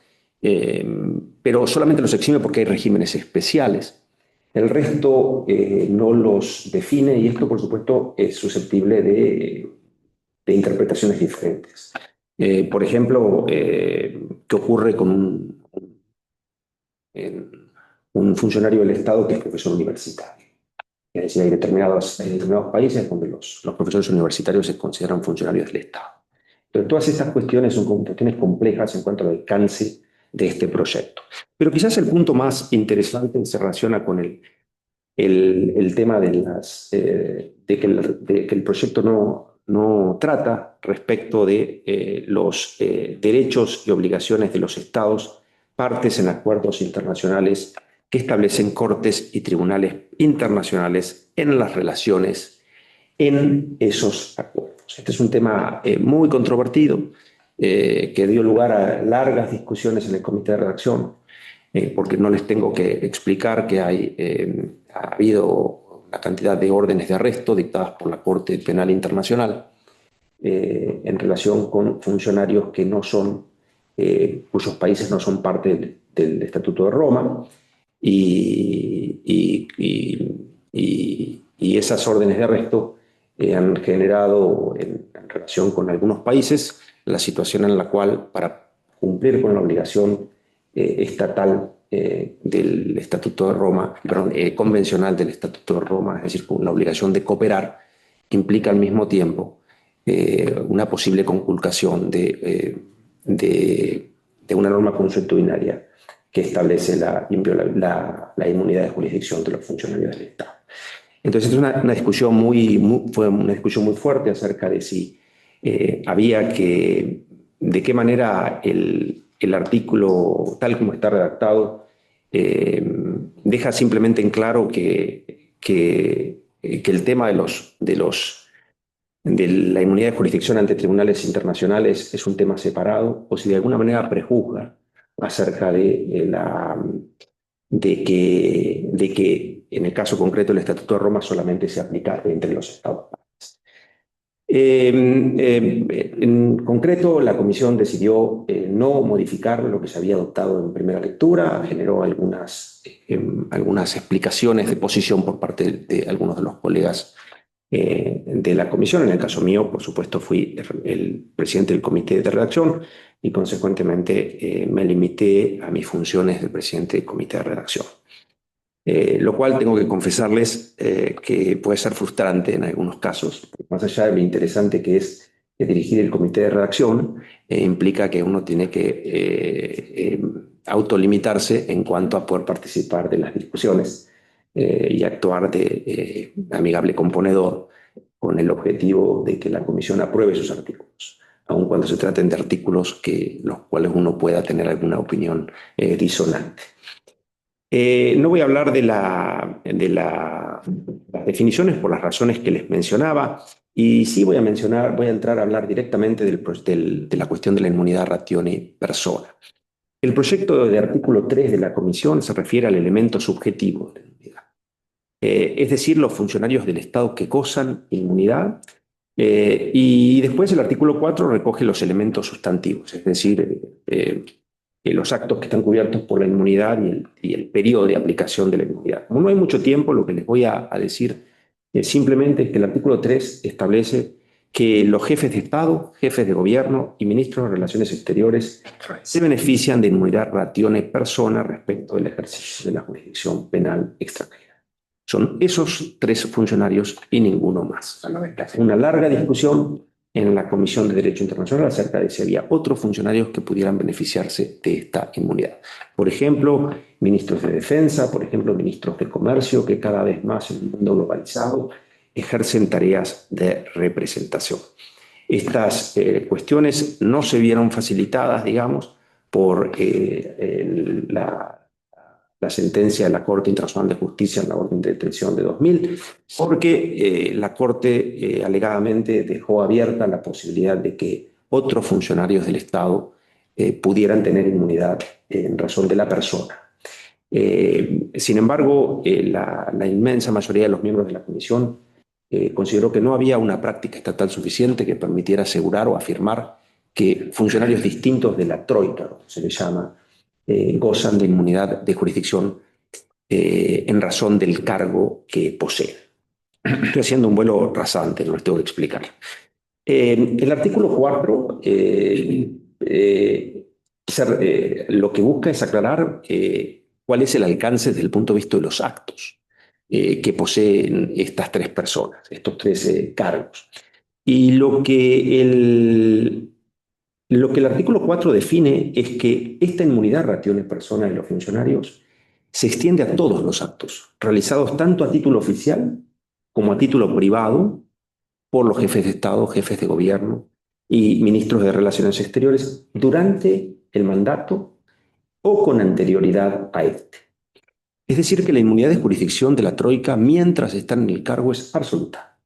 pero solamente los exime porque hay regímenes especiales. El resto no los define, y esto, por supuesto, es susceptible de interpretaciones diferentes. Por ejemplo, ¿qué ocurre con un funcionario del Estado que es profesor universitario? Es decir, hay determinados países donde los profesores universitarios se consideran funcionarios del Estado. Pero todas estas cuestiones son cuestiones complejas en cuanto al alcance de este proyecto. Pero quizás el punto más interesante se relaciona con el tema de que el proyecto no trata respecto de los derechos y obligaciones de los Estados partes en acuerdos internacionales que establecen cortes y tribunales internacionales en las relaciones en esos acuerdos. externos. Este es un tema muy controvertido que dio lugar a largas discusiones en el comité de redacción, porque no les tengo que explicar que ha habido una cantidad de órdenes de arresto dictadas por la Corte Penal Internacional en relación con funcionarios que no son, cuyos países no son parte del Estatuto de Roma, y esas órdenes de arresto han generado, en relación con algunos países, la situación en la cual, para cumplir con la obligación estatal del Estatuto de Roma, perdón, convencional del Estatuto de Roma, es decir, con la obligación de cooperar, implica al mismo tiempo una posible conculcación de una norma consuetudinaria que establece la inmunidad de jurisdicción de los funcionarios del Estado. Entonces es una discusión fue una discusión muy fuerte acerca de si de qué manera el artículo, tal como está redactado, deja simplemente en claro que el tema de la inmunidad de jurisdicción ante tribunales internacionales es un tema separado, o si de alguna manera prejuzga acerca de que en el caso concreto el Estatuto de Roma solamente se aplica entre los Estados. En concreto, la Comisión decidió no modificar lo que se había adoptado en primera lectura, generó algunas explicaciones de posición por parte de algunos de los colegas de la Comisión. En el caso mío, por supuesto, fui el presidente del comité de redacción y consecuentemente me limité a mis funciones de presidente del comité de redacción. Lo cual tengo que confesarles que puede ser frustrante en algunos casos, más allá de lo interesante que es dirigir el comité de redacción, implica que uno tiene que autolimitarse en cuanto a poder participar de las discusiones y actuar de amigable componedor con el objetivo de que la comisión apruebe sus artículos, aun cuando se traten de artículos los cuales uno pueda tener alguna opinión disonante. No voy a hablar de las definiciones por las razones que les mencionaba, y sí voy a entrar a hablar directamente de la cuestión de la inmunidad ratione persona. El proyecto de artículo 3 de la Comisión se refiere al elemento subjetivo de la inmunidad, es decir, los funcionarios del Estado que gozan inmunidad, y después el artículo 4 recoge los elementos sustantivos, es decir, los actos que están cubiertos por la inmunidad y el periodo de aplicación de la inmunidad. Como no hay mucho tiempo, lo que les voy a decir simplemente es que el artículo 3 establece que los jefes de Estado, jefes de gobierno y ministros de Relaciones Exteriores se benefician de inmunidad ratione persona respecto del ejercicio de la jurisdicción penal extranjera. Son esos tres funcionarios y ninguno más. Una larga discusión en la Comisión de Derecho Internacional acerca de si había otros funcionarios que pudieran beneficiarse de esta inmunidad. Por ejemplo, ministros de Defensa, por ejemplo, ministros de Comercio, que cada vez más en el mundo globalizado ejercen tareas de representación. Estas cuestiones no se vieron facilitadas, digamos, por la sentencia de la Corte Internacional de Justicia en la orden de detención de 2000, porque la Corte alegadamente dejó abierta la posibilidad de que otros funcionarios del Estado pudieran tener inmunidad en razón de la persona. Sin embargo, la inmensa mayoría de los miembros de la Comisión consideró que no había una práctica estatal suficiente que permitiera asegurar o afirmar que funcionarios distintos de la troika, como se le llama, gozan de inmunidad de jurisdicción en razón del cargo que poseen. Estoy haciendo un vuelo rasante, no les tengo que explicar. El artículo 4 lo que busca es aclarar cuál es el alcance desde el punto de vista de los actos que poseen estas tres personas, estos tres cargos. Y lo que el artículo 4 define es que esta inmunidad ratione persona de los funcionarios se extiende a todos los actos, realizados tanto a título oficial como a título privado por los jefes de Estado, jefes de gobierno y ministros de Relaciones Exteriores durante el mandato o con anterioridad a este. Es decir, que la inmunidad de jurisdicción de la troika mientras están en el cargo es absoluta.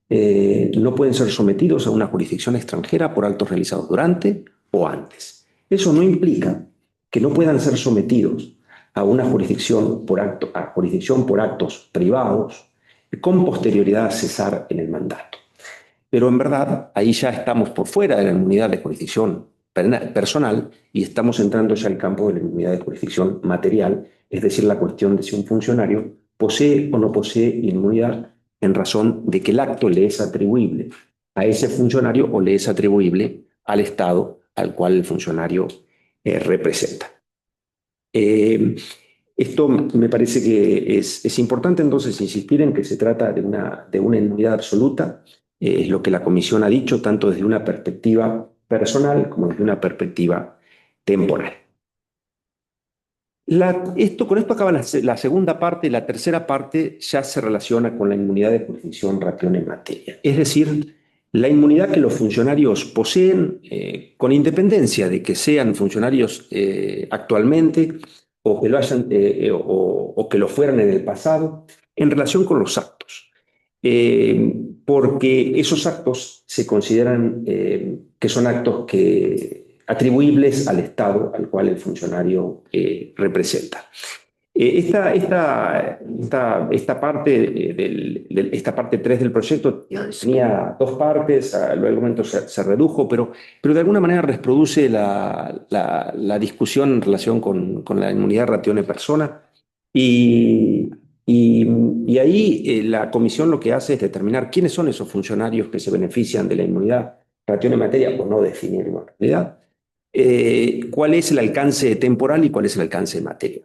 no pueden ser sometidos a una jurisdicción extranjera por actos realizados durante o antes. Eso no implica que no puedan ser sometidos a una jurisdicción por actos privados con posterioridad a cesar en el mandato. Pero en verdad, ahí ya estamos por fuera de la inmunidad de jurisdicción personal y estamos entrando ya al campo de la inmunidad de jurisdicción material, es decir, la cuestión de si un funcionario posee o no posee inmunidad en razón de que el acto le es atribuible a ese funcionario o le es atribuible al Estado al cual el funcionario representa. Esto me parece que es importante entonces insistir en que se trata de una inmunidad absoluta, es lo que la Comisión ha dicho, tanto desde una perspectiva personal como desde una perspectiva temporal. Con esto acaba la segunda parte. La tercera parte ya se relaciona con la inmunidad de jurisdicción ratione materia. Es decir, la inmunidad que los funcionarios poseen, con independencia de que sean funcionarios actualmente o que o que lo fueran en el pasado, en relación con los actos. Porque esos actos se consideran que son actos atribuibles al Estado al cual el funcionario representa. Esta parte 3 del proyecto tenía dos partes, luego el momento se redujo, pero de alguna manera reproduce la discusión en relación con la inmunidad ratione persona y ahí la comisión lo que hace es determinar quiénes son esos funcionarios que se benefician de la inmunidad ratione materia o no definirlo en realidad, cuál es el alcance temporal y cuál es el alcance material.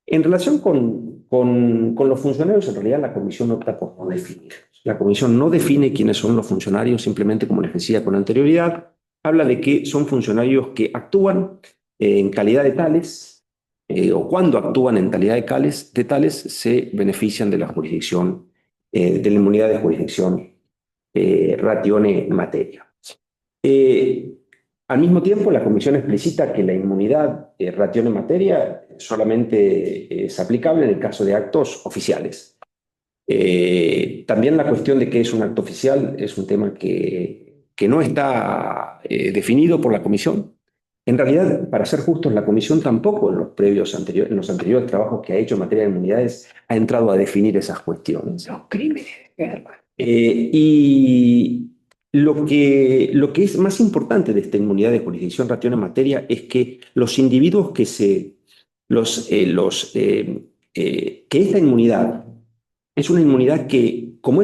En relación con los funcionarios, en realidad la comisión opta por no definirlos. La comisión no define quiénes son los funcionarios, simplemente, como les decía con anterioridad, habla de que son funcionarios que actúan en calidad de tales, o cuando actúan en calidad de tales, se benefician de la jurisdicción, de la inmunidad de jurisdicción ratione materia. Al mismo tiempo, la Comisión explicita que la inmunidad ratione materia solamente es aplicable en el caso de actos oficiales. También la cuestión de qué es un acto oficial es un tema que no está definido por la Comisión. En realidad, para ser justos, la Comisión tampoco en los anteriores trabajos que ha hecho en materia de inmunidades ha entrado a definir esas cuestiones. Los crímenes de guerra. Y lo que es más importante de esta inmunidad de jurisdicción ratione materia es que los individuos que esta inmunidad es una inmunidad que, como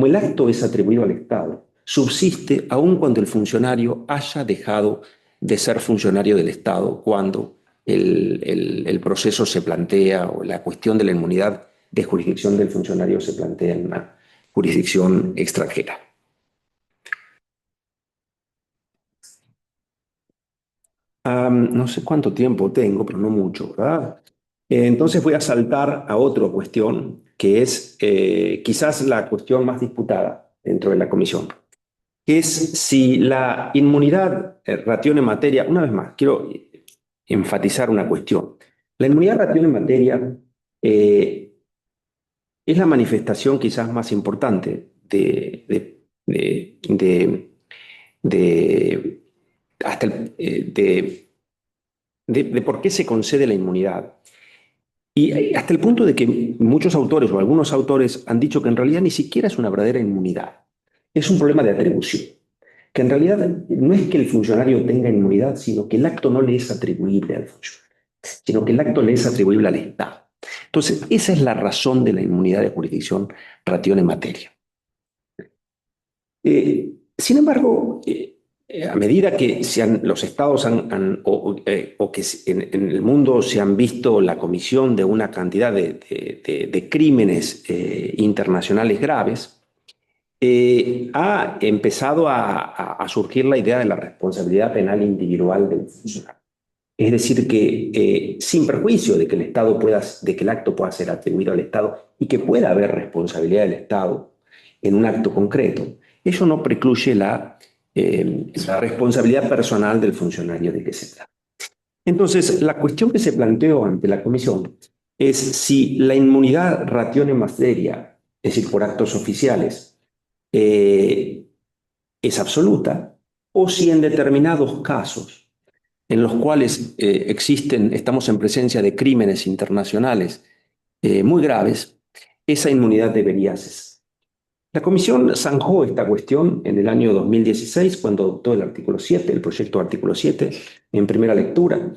el acto es atribuido al Estado, subsiste aun cuando el funcionario haya dejado de ser funcionario del Estado, cuando el proceso se plantea o la cuestión de la inmunidad de jurisdicción del funcionario se plantea en una jurisdicción extranjera. No sé cuánto tiempo tengo, pero no mucho, ¿verdad? Entonces voy a saltar a otra cuestión, que es quizás la cuestión más disputada dentro de la comisión, que es si la inmunidad ratione materia, una vez más, quiero enfatizar una cuestión. La inmunidad ratione materia es la manifestación quizás más importante de por qué se concede la inmunidad. Y hasta el punto de que muchos autores o algunos autores han dicho que en realidad ni siquiera es una verdadera inmunidad. Es un problema de atribución. Que en realidad no es que el funcionario tenga inmunidad, sino que el acto no le es atribuible al funcionario, sino que el acto le es atribuible al Estado. Entonces, esa es la razón de la inmunidad de jurisdicción ratione materia. Sin embargo, a medida que los estados o que en el mundo se han visto la comisión de una cantidad de crímenes internacionales graves, ha empezado a surgir la idea de la responsabilidad penal individual del funcionario. Es decir, que sin perjuicio de que de que el acto pueda ser atribuido al Estado y que pueda haber responsabilidad del Estado en un acto concreto, eso no precluye la responsabilidad personal del funcionario de que se trata. Entonces, la cuestión que se planteó ante la comisión es si la inmunidad ratione materia, es decir, por actos oficiales, es absoluta, o si en determinados casos en los cuales estamos en presencia de crímenes internacionales muy graves, esa inmunidad debería cesar. La Comisión zanjó esta cuestión en el año 2016 cuando adoptó el artículo 7, el proyecto de artículo 7, en primera lectura,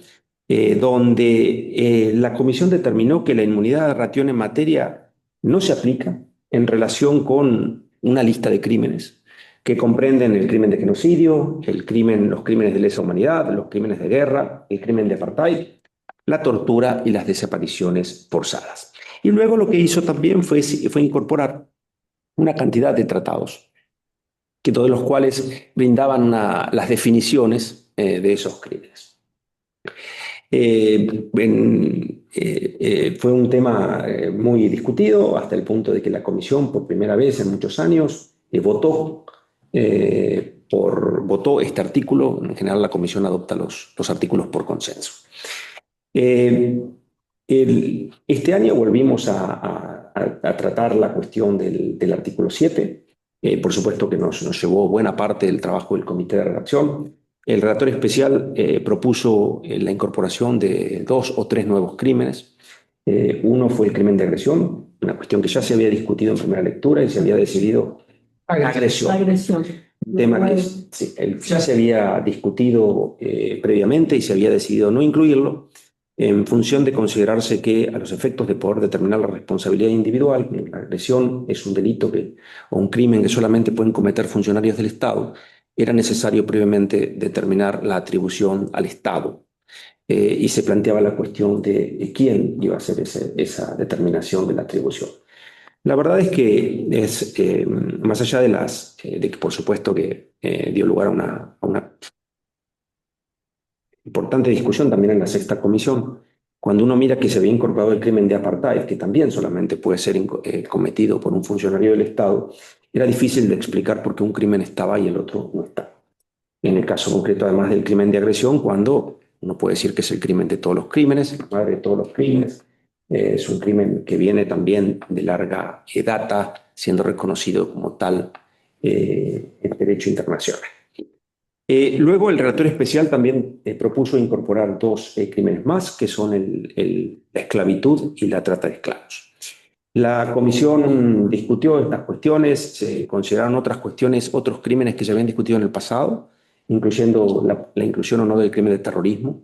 donde la Comisión determinó que la inmunidad de ratión en materia no se aplica en relación con una lista de crímenes que comprenden el crimen de genocidio, los crímenes de lesa humanidad, los crímenes de guerra, el crimen de apartheid, la tortura y las desapariciones forzadas. Y luego lo que hizo también fue incorporar una cantidad de tratados, que todos los cuales brindaban las definiciones de esos crímenes. Fue un tema muy discutido hasta el punto de que la Comisión, por primera vez en muchos años, votó este artículo. En general, la Comisión adopta los artículos por consenso. Este año volvimos a tratar la cuestión del artículo 7. Por supuesto que nos llevó buena parte del trabajo del comité de redacción. El relator especial propuso la incorporación de 2 o 3 nuevos crímenes. Uno fue el crimen de agresión, una cuestión que ya se había discutido en primera lectura y se había decidido agresión. Un tema que ya se había discutido previamente y se había decidido no incluirlo en función de considerarse que a los efectos de poder determinar la responsabilidad individual, la agresión es un delito o un crimen que solamente pueden cometer funcionarios del Estado, era necesario previamente determinar la atribución al Estado. Y se planteaba la cuestión de quién iba a hacer esa determinación de la atribución. La verdad es que más allá de que por supuesto que dio lugar a una importante discusión también en la sexta comisión, cuando uno mira que se había incorporado el crimen de apartheid, que también solamente puede ser cometido por un funcionario del Estado, era difícil de explicar por qué un crimen estaba y el otro no estaba. En el caso concreto, además del crimen de agresión, cuando uno puede decir que es el crimen de todos los crímenes, la madre de todos los crímenes, es un crimen que viene también de larga data, siendo reconocido como tal en derecho internacional. Luego el relator especial también propuso incorporar 2 crímenes más, que son la esclavitud y la trata de esclavos. La comisión discutió estas cuestiones, se consideraron otras cuestiones, otros crímenes que se habían discutido en el pasado, incluyendo la inclusión o no del crimen de terrorismo,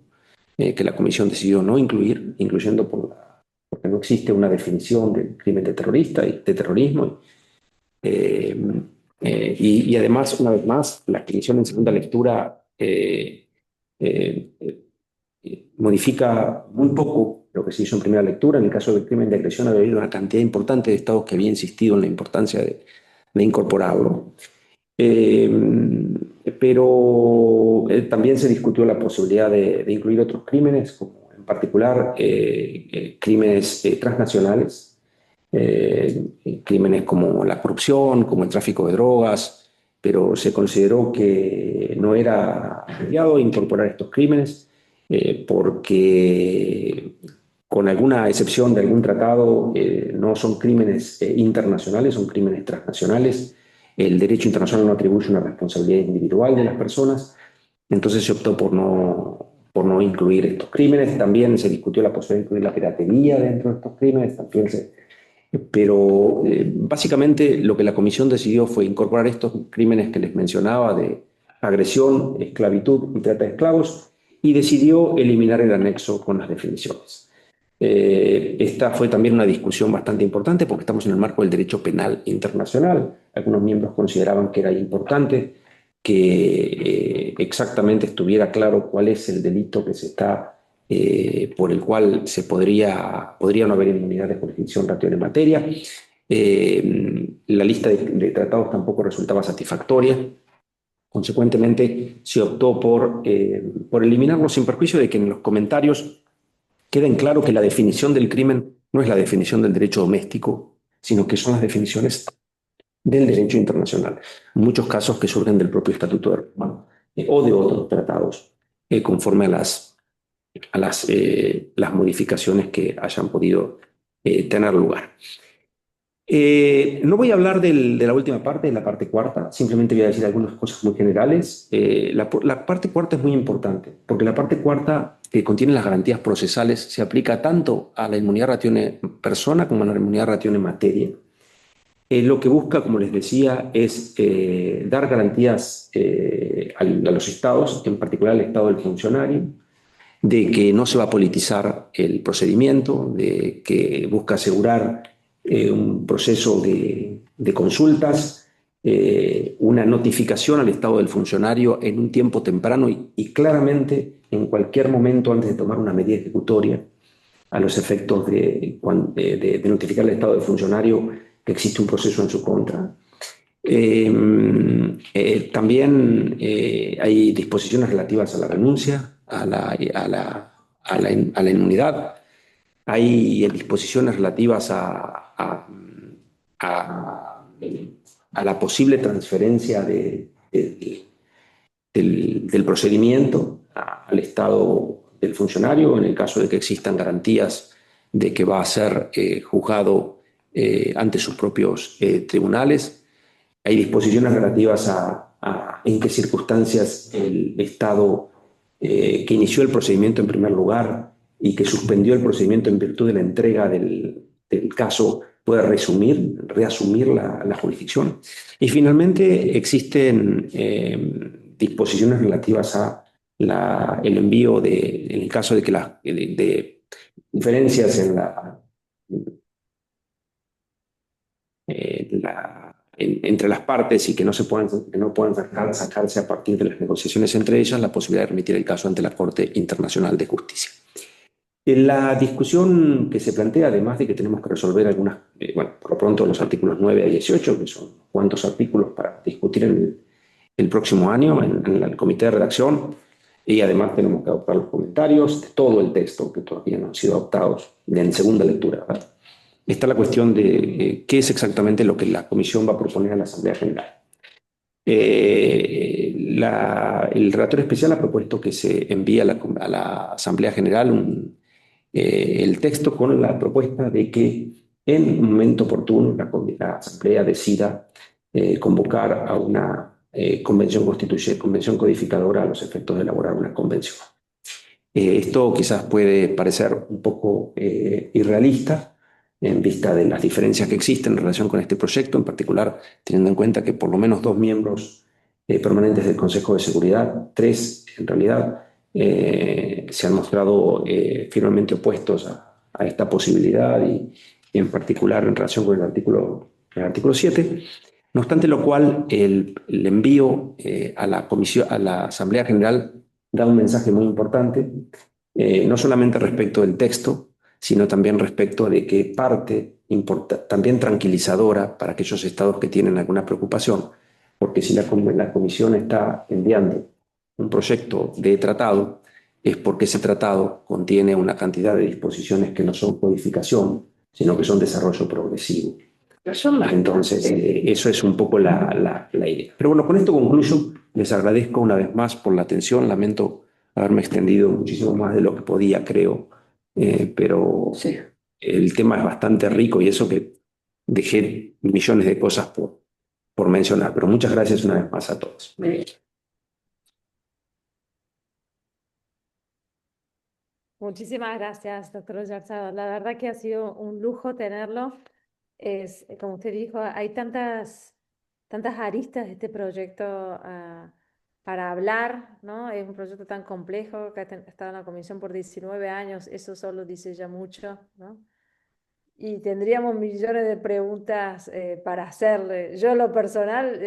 que la comisión decidió no incluir, incluyendo porque no existe una definición del crimen de terrorismo. Y además, una vez más, la comisión en segunda lectura modifica muy poco lo que se hizo en primera lectura. En el caso del crimen de agresión había habido una cantidad importante de estados que había insistido en la importancia de incorporarlo. Pero también se discutió la posibilidad de incluir otros crímenes, como en particular crímenes transnacionales, crímenes como la corrupción, como el tráfico de drogas, pero se consideró que no era apropiado incorporar estos crímenes porque, con alguna excepción de algún tratado, no son crímenes internacionales, son crímenes transnacionales. El derecho internacional no atribuye una responsabilidad individual de las personas, entonces se optó por no incluir estos crímenes. También se discutió la posibilidad de incluir la piratería dentro de estos crímenes, pero básicamente lo que la comisión decidió fue incorporar estos crímenes que les mencionaba de agresión, esclavitud y trata de esclavos, y decidió eliminar el anexo con las definiciones. Esta fue también una discusión bastante importante porque estamos en el marco del derecho penal internacional. Algunos miembros consideraban que era importante que exactamente estuviera claro cuál es el delito que se está por el cual podría no haber inmunidad de jurisdicción ratión en materia. La lista de tratados tampoco resultaba satisfactoria. Consecuentemente, se optó por eliminarlo sin perjuicio de que en los comentarios queden claro que la definición del crimen no es la definición del derecho doméstico, sino que son las definiciones del derecho internacional. En muchos casos que surgen del propio Estatuto de Roma o de otros tratados, conforme a las modificaciones que hayan podido tener lugar. No voy a hablar de la última parte, de la parte cuarta, simplemente voy a decir algunas cosas muy generales. La parte cuarta es muy importante, porque la parte cuarta, que contiene las garantías procesales, se aplica tanto a la inmunidad ratione persona como a la inmunidad ratione materia. Lo que busca, como les decía, es dar garantías a los estados, en particular al estado del funcionario, de que no se va a politizar el procedimiento, de que busca asegurar un proceso de consultas, una notificación al estado del funcionario en un tiempo temprano y claramente en cualquier momento antes de tomar una medida ejecutoria a los efectos de notificar al estado del funcionario que existe un proceso en su contra. También hay disposiciones relativas a la renuncia, a la inmunidad. Hay disposiciones relativas a- a la posible transferencia del procedimiento al estado del funcionario en el caso de que existan garantías de que va a ser juzgado ante sus propios tribunales. Hay disposiciones relativas a en qué circunstancias el Estado que inició el procedimiento en primer lugar y que suspendió el procedimiento en virtud de la entrega del caso puede reasumir la jurisdicción. Y finalmente existen disposiciones relativas a el envío en el caso de que de diferencias entre las partes y que no puedan sacarse a partir de las negociaciones entre ellas, la posibilidad de remitir el caso ante la Corte Internacional de Justicia. En la discusión que se plantea, además de que tenemos que resolver algunas, bueno, por lo pronto los artículos 9 a 18, que son cuantos artículos para discutir el próximo año en el comité de redacción, y además tenemos que adoptar los comentarios de todo el texto que todavía no han sido adoptados en segunda lectura, ¿verdad? Está la cuestión de qué es exactamente lo que la Comisión va a proponer a la Asamblea General. El relator especial ha propuesto que se envíe a la Asamblea General el texto con la propuesta de que en un momento oportuno la Asamblea decida convocar a una convención codificadora a los efectos de elaborar una convención. Esto quizás puede parecer un poco irrealista en vista de las diferencias que existen en relación con este proyecto, en particular teniendo en cuenta que por lo menos 2 miembros permanentes del Consejo de Seguridad, 3 en realidad, se han mostrado firmemente opuestos a esta posibilidad y en particular en relación con el artículo 7. No obstante lo cual, el envío a la Asamblea General da un mensaje muy importante, no solamente respecto del texto, sino también respecto de que parte también tranquilizadora para aquellos estados que tienen alguna preocupación, porque si la Comisión está enviando un proyecto de tratado, es porque ese tratado contiene una cantidad de disposiciones que no son codificación, sino que son desarrollo progresivo. Entonces, eso es un poco la idea. Pero bueno, con esto concluyo. Les agradezco una vez más por la atención. Lamento haberme extendido muchísimo más de lo que podía, creo. Pero Sí. el tema es bastante rico y eso que dejé millones de cosas por mencionar. Pero muchas gracias una vez más a todos. Muchísimas gracias, doctor Yarzado. La verdad que ha sido un lujo tenerlo. Como usted dijo, hay tantas aristas de este proyecto para hablar, ¿no? Es un proyecto tan complejo que ha estado en la comisión por 19 años, eso solo dice ya mucho, ¿no? Y tendríamos millones de preguntas para hacerle. Yo, en lo personal,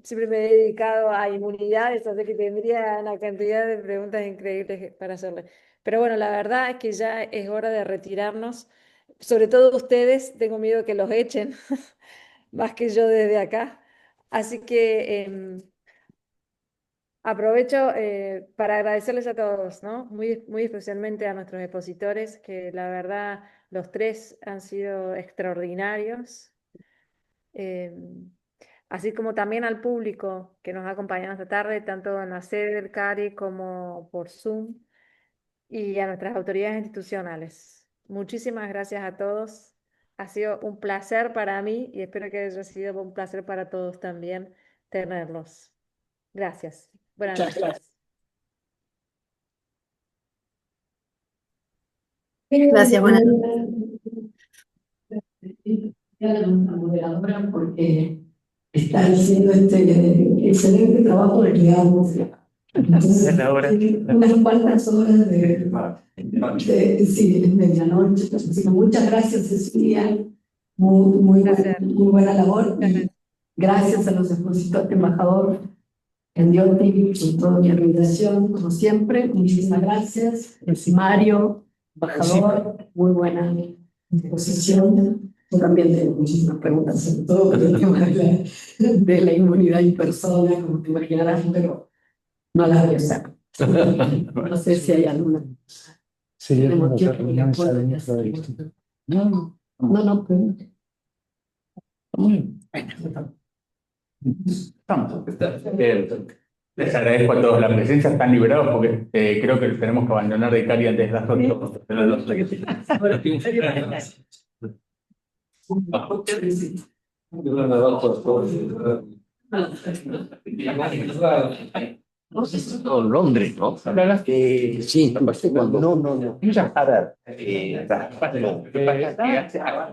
siempre me he dedicado a inmunidades, así que tendría una cantidad de preguntas increíbles para hacerle. Pero bueno, la verdad es que ya es hora de retirarnos. Sobre todo ustedes, tengo miedo que los echen, más que yo desde acá. Así que aprovecho para agradecerles a todos, ¿no? Muy, muy especialmente a nuestros expositores, que la verdad los 3 han sido extraordinarios. Así como también al público que nos ha acompañado esta tarde, tanto en la sede del CARI como por Zoom, y a nuestras autoridades institucionales. Muchísimas gracias a todos. Ha sido un placer para mí y espero que haya sido un placer para todos también tenerlos. Gracias. Buenas Muchas noches. gracias. Gracias, buenas La moderadora porque está haciendo este excelente trabajo de guiarnos. Entonces, unas cuantas horas sí, es medianoche. Así que muchas gracias, Cecilia. Muy buena labor. Y gracias a los expositores, embajador Endiotti y toda mi organización, como siempre. Muchísimas gracias. Mario, embajador, muy buena exposición. Yo también tengo muchísimas preguntas, sobre todo con el tema de la inmunidad en persona, como te imaginarás, pero no las voy a hacer. No sé si hay alguna. Sí, Tenemos no, tiempo y no, después no, hacer. no, No, pregunte. Estamos. Les agradezco a todos la presencia, están liberados porque creo que tenemos que abandonar de Cari antes de las 8. En Londres, ¿no? Sí, cuando... No. A ver,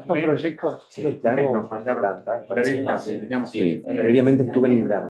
proyectos previamente estuve en Irlanda.